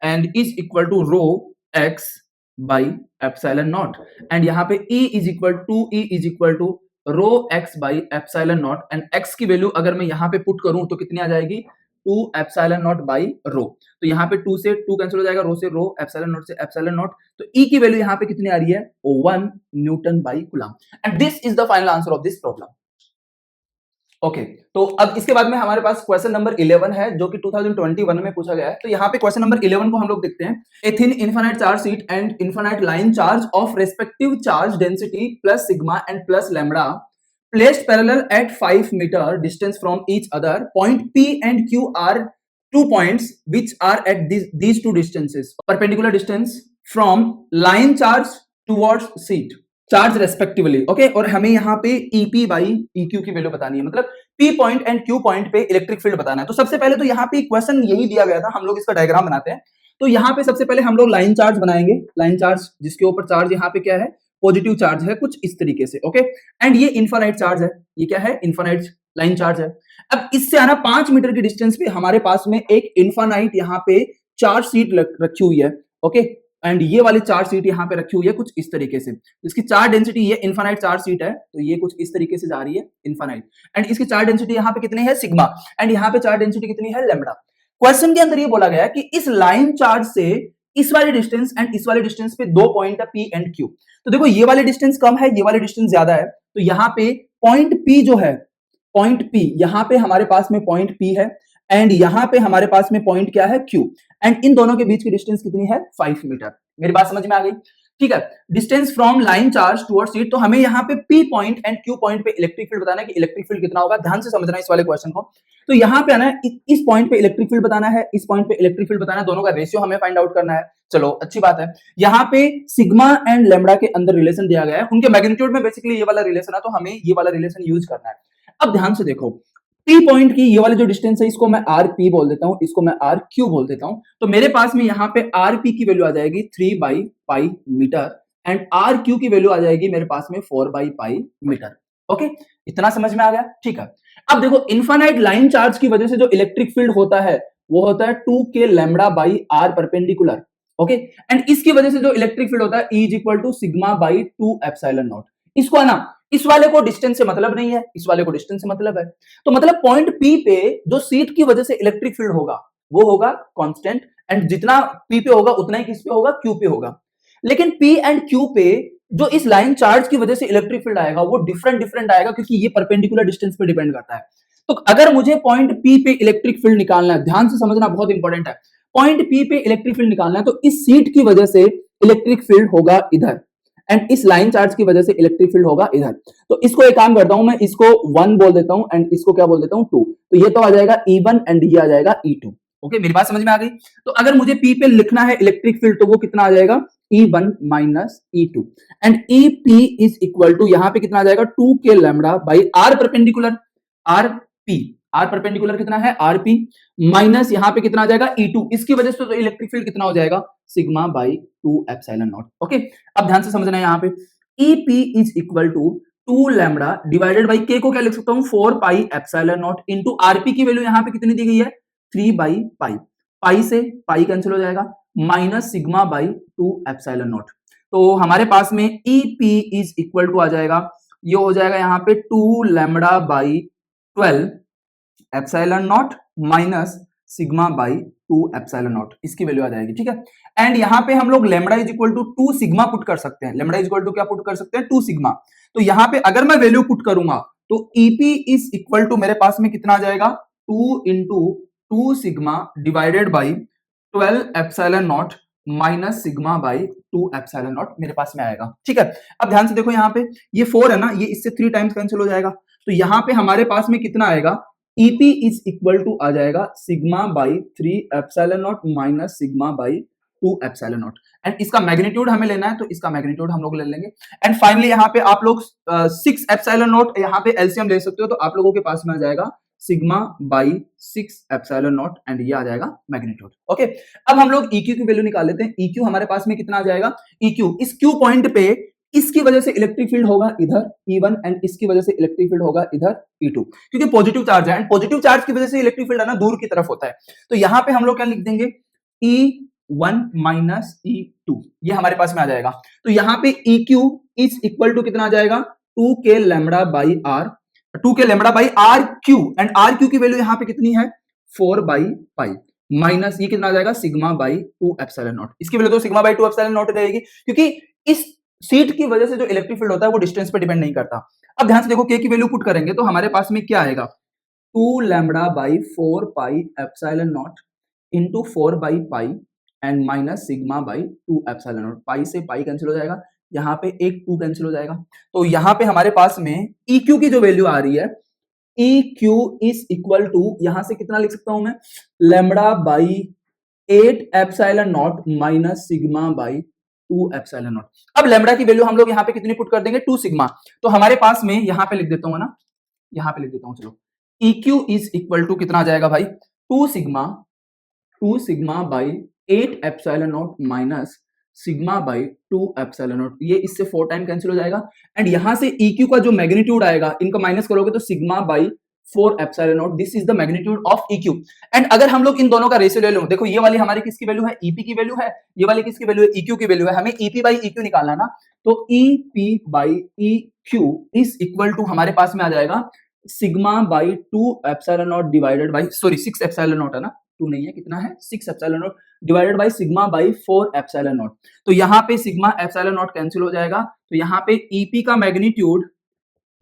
and is equal to rho x by epsilon naught, and यहाँ पे E is equal to E is equal to rho x by epsilon naught, and x की वैल्यू अगर मैं यहाँ पे पुट करूं तो कितनी आ जाएगी? 2 एप्सिलॉन नॉट बाई रो। तो यहाँ पे 2 से 2 कैंसिल हो जाएगा, रो से रो, एप्सिलॉन नॉट से एप्सिलॉन नॉट, तो E की वैल्यू यहाँ पे कितनी आ रही है? 1 Newton by coulomb. And this is the final answer of this problem. Okay, तो अब इसके बाद में हमारे पास क्वेश्चन नंबर 11 है जो कि 2021 में पूछा गया है। तो यहाँ पे क्वेश्चन नंबर 11 को हम लोग देखते हैं। A thin infinite charge sheet and infinite line charge of respective charge density plus sigma and plus lambda placed parallel at 5 meter distance from each other. Point P and Q are 2 points which are at these two distances, perpendicular distance from line charge towards sheet charge respectively. Okay, और हमें यहाँ पे EP by EQ की value बतानी है, मतलब P point and Q point पे electric field बताना है। तो सबसे पहले तो यहाँ पे क्वेश्चन यही दिया गया था, हम लोग इसका डायग्राम बनाते हैं। तो यहाँ पे सबसे पहले हम लोग लाइन चार्ज बनाएंगे, लाइन चार्ज जिसके ऊपर चार्ज यहाँ पे क्या है? पॉजिटिव चार्ज है कुछ इस तरीके से। ओके, एंड ये इनफाइनाइट चार्ज है, ये क्या है? इनफाइनाइट लाइन चार्ज है। अब इससे आना 5 मीटर की डिस्टेंस पे हमारे पास में एक इनफाइनाइट यहाँ पे चार्ज शीट रखी हुई है। ओके, एंड ये वाली चार्ज शीट यहाँ पे रखी हुई है कुछ इस तरीके से। इसकी चार्ज डेंसिटी, ये इनफाइनाइट चार्ज शीट है तो ये कुछ इस तरीके से जा रही है इनफाइनाइट, एंड इसकी चार्ज डेंसिटी यहाँ पे कितनी है? सिग्मा, एंड यहाँ पे चार्ज डेंसिटी कितनी है? लैम्बडा। क्वेश्चन के अंदर ये बोला गया है कि इस लाइन चार्ज से इस वाले डिस्टेंस एंड इस वाले डिस्टेंस पे 2 पॉइंट है P एंड Q। तो देखो ये वाले डिस्टेंस कम है, ये वाले डिस्टेंस ज्यादा है, तो यहाँ पे पॉइंट P जो है, पॉइंट P यहाँ पे हमारे पास में पॉइंट P है एंड यहाँ पे हमारे पास में पॉइंट क्या है? Q, एंड इन दोनों के बीच की डिस्टेंस कितनी है? 5 मीटर। मेरी बात समझ में आ गई? ठीक है, distance from line charge towards sheet, तो हमें यहाँ पे P point and Q point पे इलेक्ट्रिक फील्ड बताना है कि इलेक्ट्रिक फील्ड कितना होगा। ध्यान से समझना इस वाले क्वेश्चन को। तो यहाँ पे आना इस पॉइंट पे इलेक्ट्रिक फील्ड बताना है, इस पॉइंट पे इलेक्ट्रिक फील्ड बताना है, दोनों का रेशियो हमें फाइंड आउट करना है। चलो अच्छी बात है। यहाँ पे सिग्मा एंड लैम्बडा के अंदर रिलेशन दिया गया है, उनके मैग्नीट्यूड में बेसिकली ये वाला रिलेशन है, तो हमें ये वाला रिलेशन यूज करना है। अब ध्यान से देखो, P पॉइंट की ये वाली जो डिस्टेंस है इसको मैं RP बोल देता हूं, इसको मैं RQ बोल देता हूं। तो मेरे पास में यहाँ पे RP की वैल्यू आ जाएगी 3 by pi metre and RQ की वैल्यू आ जाएगी मेरे पास में 4 बाई पाई मीटर। ओके, इतना समझ में आ गया? ठीक है, अब देखो इनफाइनाइट लाइन चार्ज की वजह से जो इलेक्ट्रिक फील्ड होता है वो होता है 2k lambda by R perpendicular. Okay, and इसकी वजह से जो इलेक्ट्रिक फील्ड होता है E is equal to sigma by 2 epsilon naught. इसको है ना, इस वाले को डिस्टेंस से मतलब नहीं है, इस वाले को डिस्टेंस से मतलब है, तो मतलब पॉइंट P पे जो शीट की वजह से इलेक्ट्रिक फील्ड होगा वो होगा कांस्टेंट, एंड जितना P पे होगा उतना ही किस पे होगा? Q पे होगा। लेकिन P एंड Q पे जो इस लाइन चार्ज की वजह से इलेक्ट्रिक फील्ड आएगा वो डिफरेंट आएगा, क्योंकि ये परपेंडिकुलर डिस्टेंस पे डिपेंड करता है। तो अगर मुझे पॉइंट P पे इलेक्ट्रिक फील्ड निकालना है, ध्यान से समझना बहुत इंपॉर्टेंट है, पॉइंट P पे इलेक्ट्रिक फील्ड निकालना है तो इस शीट की वजह से इलेक्ट्रिक फील्ड होगा इधर, एंड इस लाइन चार्ज की वजह से इलेक्ट्रिक फील्ड होगा इधर। तो इसको एक काम करता हूं, मैं इसको 1 बोल देता हूं एंड इसको क्या बोल देता हूं? 2। तो ये तो आ जाएगा E1 एंड ये आ जाएगा E2। ओके, मेरी बात समझ में आ गई? तो अगर मुझे P पे लिखना है इलेक्ट्रिक फील्ड तो वो कितना आ जाएगा? E1 minus E2, and EP is equal to यहाँ पे कितना आ जाएगा? 2k lambda by R perpendicular RP। R perpendicular कितना है? RP माइनस यहाँ पे कितना आ जाएगा? E2। इसकी वजह से तो इलेक्ट्रिक फील्ड कितना हो जाएगा? Sigma by 2 epsilon naught. Okay, अब ध्यान से समझना है यहाँ पे EP is equal to 2 lambda divided by K को क्या लिख सकता हूँ? 4 pi epsilon naught into RP की वैल्यू यहाँ पे कितनी दी गई है? 3 बाई पाई। पाई से पाई कैंसिल हो जाएगा, minus sigma by 2 epsilon naught. तो हमारे पास में EP इज इक्वल टू आ जाएगा, ये हो जाएगा यहाँ पे 2 lambda by 12 epsilon naught minus sigma by 2 epsilon naught, इसकी वैल्यू आ जाएगी। ठीक है, एंड यहाँ पे हम लोग lambda is equal to 2 sigma put कर सकते हैं। लैम्बडा इज इक्वल टू क्या पुट कर सकते हैं? 2 सिग्मा। तो यहाँ पे अगर मैं वैल्यू पुट करूंगा तो EP इज इक्वल टू मेरे पास में कितना आ जाएगा? 2 into 2 sigma divided by 12 epsilon naught minus sigma by 2 epsilon not मेरे पास में आएगा। ठीक है, अब ध्यान से देखो यहाँ पे ये 4 है ना, ये इससे 3 टाइम्स कैंसिल हो जाएगा। तो यहाँ पे हमारे पास में कितना आएगा? EP इज इक्वल टू आ जाएगा sigma by 3 epsilon naught minus sigma by 2 epsilon naught. And इसका मैग्नीट्यूड हमें लेना है तो इसका मैग्नीट्यूड हम लोग ले लेंगे। एंड फाइनली यहाँ पे आप लोग 6 एप्सिलॉन नॉट यहाँ पे एलसीएम ले सकते हो, तो आप लोगों के पास में आ जाएगा sigma by 6 epsilon naught and ये आ जाएगा मैग्नीट्यूड। ओके, अब हम लोग EQ की वैल्यू निकाल लेते हैं। EQ हमारे पास में कितना आ जाएगा? EQ इस Q पॉइंट पे इसकी वजह से इलेक्ट्रिक फील्ड होगा इधर E1 एंड इसकी वजह से इलेक्ट्रिक फील्ड होगा इधर E2, क्योंकि पॉजिटिव चार्ज है एंड पॉजिटिव चार्ज की वजह से इलेक्ट्रिक फील्ड है ना दूर की तरफ होता है। तो यहाँ पे हम लोग क्या लिख देंगे? E1 माइनस E2, ये हमारे पास में आ जाएगा। तो यहाँ पे EQ इज इक्वल टू कितना आ जाएगा? 2k lambda by R, 2k lambda by R Q, and R Q की वैल्यू यहाँ पे कितनी है? 4 बाई पाई माइनस ये कितना आ जाएगा? Sigma by 2 epsilon naught. इसकी वैल्यू तो सिग्मा बाई 2 एप्सिलॉन नॉट रहेगी, क्योंकि इस सीट की वजह से जो इलेक्ट्रिक फील्ड होता है वो डिस्टेंस पे डिपेंड नहीं करता। अब ध्यान से देखो k की वैल्यू पुट करेंगे तो हमारे पास में क्या आएगा? 2 lambda by 4 pi epsilon not into 4 by pi and minus sigma by 2 epsilon naught. Pi से पाई कैंसिल हो जाएगा, यहाँ पे एक 2 कैंसिल हो जाएगा। तो यहाँ पे हमारे पास में EQ की जो वैल्यू आ रही है, EQ इज इक्वल टू यहां से कितना लिख सकता हूं मैं? Lambda by 8 epsilon naught minus sigma by 2 epsilon naught. अब लैम्बडा की वैल्यू हम लोग यहाँ पे कितनी पुट कर देंगे? 2 सिग्मा। तो हमारे पास में यहाँ पे लिख देता हूँ ना, यहाँ पे लिख देता हूँ, चलो। EQ इज इक्वल टू कितना आ जाएगा भाई? 2 sigma by 8 epsilon naught minus sigma by 2 epsilon not. ये इससे 4 टाइम कैंसिल हो जाएगा एंड यहां से EQ का जो मैग्नीट्यूड आएगा, इनको माइनस करोगे तो sigma by 4 epsilon not, this is the magnitude of EQ। And अगर हम लोग इन दोनों का रेशियो ले लो, देखो ये वाली हमारी किसकी वैल्यू है? EP की वैल्यू है, ये वाली किसकी वैल्यू है? EQ की वैल्यू है। हमें EP बाई EQ निकालना ना, तो EP by EQ is equal to हमारे पास में आ जाएगा sigma by 2 epsilon naught divided by, sorry 6 epsilon naught है ना, 2 नहीं है, कितना है? 6 epsilon naught divided by sigma by 4 epsilon naught. तो यहाँ पे सिग्मा एप्सिलॉन नॉट कैंसिल हो जाएगा, तो यहाँ पे EP का मैग्नीट्यूड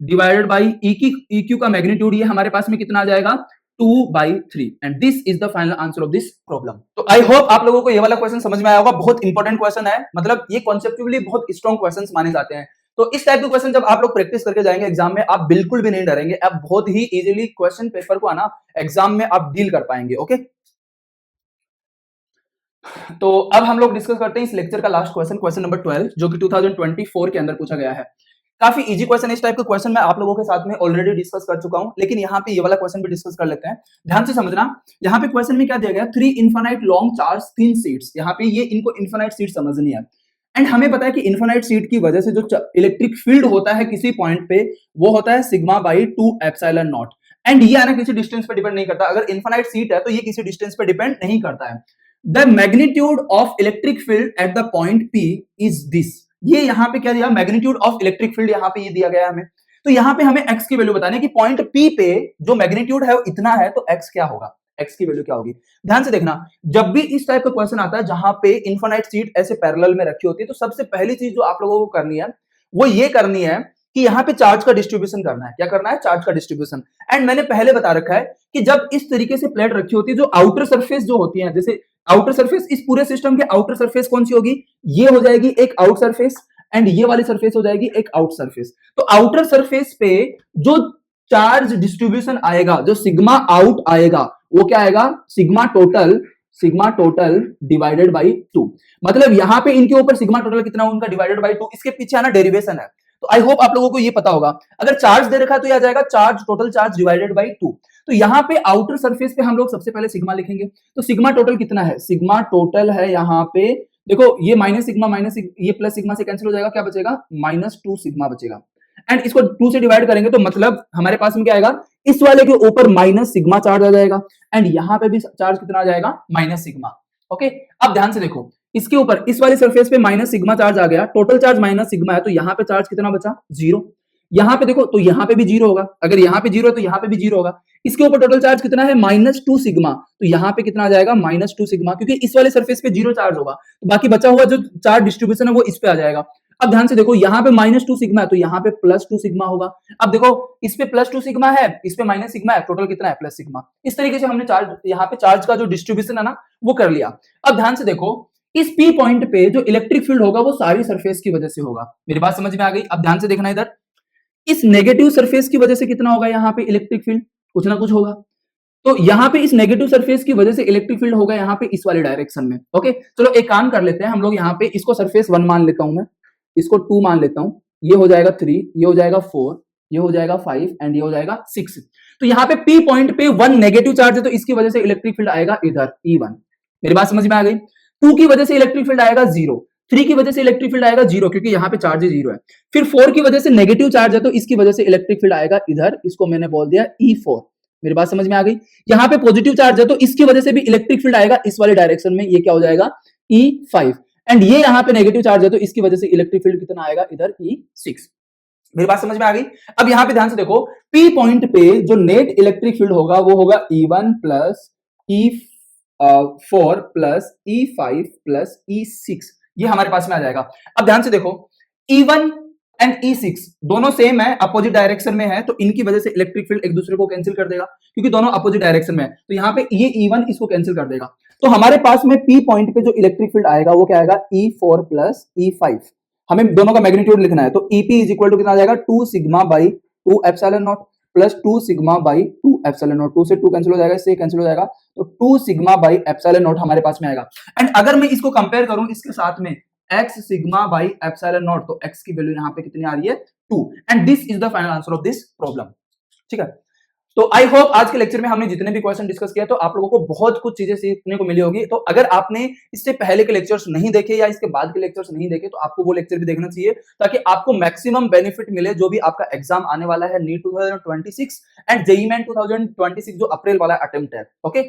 डिवाइडेड बाई EQ का मैग्नीट्यूड, ये हमारे पास में कितना आ जाएगा? 2/3 and this is the final answer of this problem. तो आई होप आप लोगों को ये वाला क्वेश्चन समझ में आया होगा। बहुत इंपॉर्टेंट क्वेश्चन है, मतलब ये कॉन्सेप्चुअली बहुत स्ट्रॉन्ग क्वेश्चंस माने जाते हैं। तो इस टाइप के क्वेश्चन जब आप लोग प्रैक्टिस करके जाएंगे एग्जाम में, आप बिल्कुल भी नहीं डरेंगे, आप बहुत ही इजीली क्वेश्चन पेपर को आना एग्जाम में आप डील कर पाएंगे। ओके, तो अब हम लोग डिस्कस करते हैं इस लेक्चर का लास्ट क्वेश्चन, क्वेश्चन नंबर 12, जो कि 2024 के अंदर पूछा गया है। काफी इजी क्वेश्चन, इस टाइप का क्वेश्चन मैं आप लोगों के साथ में ऑलरेडी डिस्कस कर चुका हूं, लेकिन यहाँ पे ये वाला क्वेश्चन भी डिस्कस कर लेते हैं। ध्यान से समझना, यहाँ पे क्वेश्चन में क्या दिया गया? 3 infinite long charge thin sheets. यहाँ पे ये इनको इनफाइनाइट शीट समझनी है एंड हमें पता है कि इनफाइनाइट शीट की वजह से जो इलेक्ट्रिक फील्ड होता है किसी पॉइंट पे, वो होता है sigma by 2 epsilon naught. And ये आना किसी डिस्टेंस पे डिपेंड नहीं करता। अगर इनफाइनाइट शीट है तो ये किसी डिस्टेंस पे डिपेंड नहीं करता है। The magnitude of electric field at the point P is this. ये यहाँ पे क्या दिया? मैग्नीट्यूड ऑफ इलेक्ट्रिक फील्ड यहाँ पे ये दिया गया है हमें। तो यहाँ पे हमें x की वैल्यू बतानी है कि पॉइंट P पे जो मैग्नीट्यूड है वो इतना है, तो x क्या होगा? x की वैल्यू क्या होगी? ध्यान से देखना, जब भी इस टाइप का क्वेश्चन आता है जहां पे इनफाइनाइट शीट ऐसे पैरेलल में रखी होती है, तो सबसे पहली चीज जो आप लोगों को करनी है वो ये करनी है कि यहाँ पे चार्ज का डिस्ट्रीब्यूशन करना है। क्या करना है? चार्ज का डिस्ट्रीब्यूशन। एंड मैंने पहले बता रखा है कि जब इस तरीके से प्लेट रखी होती है, जो आउटर सरफेस जो होती है, जैसे आउटर सरफेस, इस पूरे सिस्टम के आउटर सरफेस कौन सी होगी? ये हो जाएगी एक आउट सरफेस एंड ये वाली सरफेस हो जाएगी एक आउट सरफेस। तो आउटर सरफेस पे जो चार्ज डिस्ट्रीब्यूशन आएगा, जो सिग्मा आउट आएगा, वो क्या आएगा? Sigma total divided by 2। मतलब यहाँ पे इनके ऊपर सिग्मा टोटल कितना उनका डिवाइडेड बाई 2। इसके पीछे आना डेरिवेशन है, तो आई होप आप लोगों को ये पता होगा। अगर चार्ज दे रखा है तो यह आ जाएगा charge, total charge divided by 2। तो यहाँ पे आउटर सरफेस पे हम लोग सबसे पहले सिग्मा लिखेंगे। तो सिग्मा टोटल कितना है? सिग्मा टोटल है यहाँ पे, देखो ये माइनस सिग्मा ये प्लस सिग्मा से कैंसिल हो जाएगा, क्या बचेगा? -2 सिग्मा बचेगा। एंड इसको 2 से डिवाइड करेंगे तो मतलब हमारे पास में क्या आएगा? इस वाले के ऊपर माइनस सिग्मा चार्ज आ जाएगा एंड यहाँ पे भी चार्ज कितना आ जाएगा? Minus sigma. ओके, अब ध्यान से देखो, इसके ऊपर इस वाली सरफेस पे माइनस सिग्मा चार्ज आ गया, टोटल चार्ज माइनस सिग्मा है, तो यहाँ पे चार्ज कितना बचा, जीरो। यहाँ पे देखो तो यहाँ पे भी जीरो होगा, अगर यहाँ पे जीरो है तो यहाँ पे भी जीरो होगा। इसके ऊपर टोटल चार्ज कितना है, माइनस टू सिग्मा, तो यहाँ पे कितना आ जाएगा, माइनस टू सिग्मा, क्योंकि इस वाले सरफेस पे जीरो चार्ज होगा, तो बाकी बचा हुआ जो चार्ज डिस्ट्रीब्यूशन है वो इस पे आ जाएगा। अब ध्यान से देखो, यहाँ पे माइनस टू सिग्मा है तो यहाँ पे प्लस टू सिग्मा होगा। अब देखो, इस पे प्लस टू सिग्मा है, इस पे माइनस सिग्मा है, टोटल कितना है, प्लस सिग्मा। इस तरीके से हमने चार्ज, यहाँ पे चार्ज का जो डिस्ट्रीब्यूशन है ना वो कर लिया। अब ध्यान से देखो, इस पी पॉइंट पे जो इलेक्ट्रिक फील्ड होगा वो सारी सरफेस की वजह से होगा। मेरी बात समझ में आ गई? अब ध्यान से देखना इधर, इस नेगेटिव सरफेस की वजह से कितना होगा यहाँ पे इलेक्ट्रिक फील्ड, कुछ ना कुछ होगा। तो यहाँ पे इस नेगेटिव सरफेस की वजह से इलेक्ट्रिक फील्ड होगा यहाँ पे इस वाले डायरेक्शन में। ओके, चलो एक काम कर लेते हैं हम लोग, यहाँ पे इसको सरफेस 1 मान लेता हूं मैं, इसको 2 मान लेता हूं, ये हो जाएगा 3, ये हो जाएगा 4, ये हो जाएगा 5 एंड ये हो जाएगा 6। तो यहाँ पे P पॉइंट पे 1 नेगेटिव चार्ज है तो इसकी वजह से इलेक्ट्रिक फील्ड आएगा इधर E1। मेरी बात समझ में आ गई? 2 की वजह से इलेक्ट्रिक फील्ड आएगा 0, 3 की वजह से इलेक्ट्रिक फील्ड आएगा 0 क्योंकि यहाँ पे चार्ज 0 है। फिर 4 की वजह से नेगेटिव चार्ज है तो इसकी वजह से इलेक्ट्रिक फील्ड आएगा इधर, इसको मैंने बोल दिया E4। मेरी बात समझ में आ गई? यहाँ पे पॉजिटिव चार्ज है तो इसकी वजह से भी इलेक्ट्रिक फील्ड आएगा इस वाले डायरेक्शन में, ये क्या हो जाएगा, E5। एंड ये यहाँ पे नेगेटिव चार्ज है तो इसकी वजह से इलेक्ट्रिक फील्ड कितना आएगा इधर, E6। मेरी बात समझ में आ गई? अब यहाँ पे ध्यान से देखो, P पॉइंट पे जो नेट इलेक्ट्रिक फील्ड होगा वो होगा E1 plus E4 plus E5 plus E6, ये हमारे पास में आ जाएगा। अब ध्यान से देखो, E1 एंड E6 दोनों सेम है, अपोजिट डायरेक्शन में है, तो इनकी वजह से इलेक्ट्रिक फील्ड एक दूसरे को कैंसिल कर देगा क्योंकि दोनों अपोजिट डायरेक्शन में है। तो यहाँ पे ये E1 इसको कैंसिल कर देगा, तो हमारे पास में P पॉइंट पे जो इलेक्ट्रिक फील्ड आएगा वो क्या आएगा, E4 प्लस E5। हमें दोनों का मैग्नीट्यूड लिखना है, तो EP इज इक्वल टू कितना आ जाएगा, 2 sigma by 2 epsilon not plus 2 sigma by 2 epsilon not. 2 से 2 कैंसिल हो जाएगा, इससे कैंसिल हो जाएगा, तो 2 सिग्मा बाई एप्सिलॉन नॉट हमारे पास में आएगा। एंड अगर मैं इसको कंपेयर करूं इसके साथ में x sigma by epsilon naught, तो x की वैल्यू यहाँ पे कितनी आ रही है, 2। And this is the final answer of this problem. ठीक है, तो आई होप आज के लेक्चर में हमने जितने भी क्वेश्चन डिस्कस किया तो आप लोगों को बहुत कुछ चीजें सीखने को मिली होगी। तो अगर आपने इससे पहले के लेक्चर्स नहीं देखे या इसके बाद के लेक्चर्स नहीं देखे तो आपको वो लेक्चर भी देखना चाहिए ताकि आपको मैक्सिमम बेनिफिट मिले जो भी आपका एग्जाम आने वाला है नीट 2026 एंड जेईई मेन 2026 जो अप्रैल वाला अटेम्प्ट है। ओके,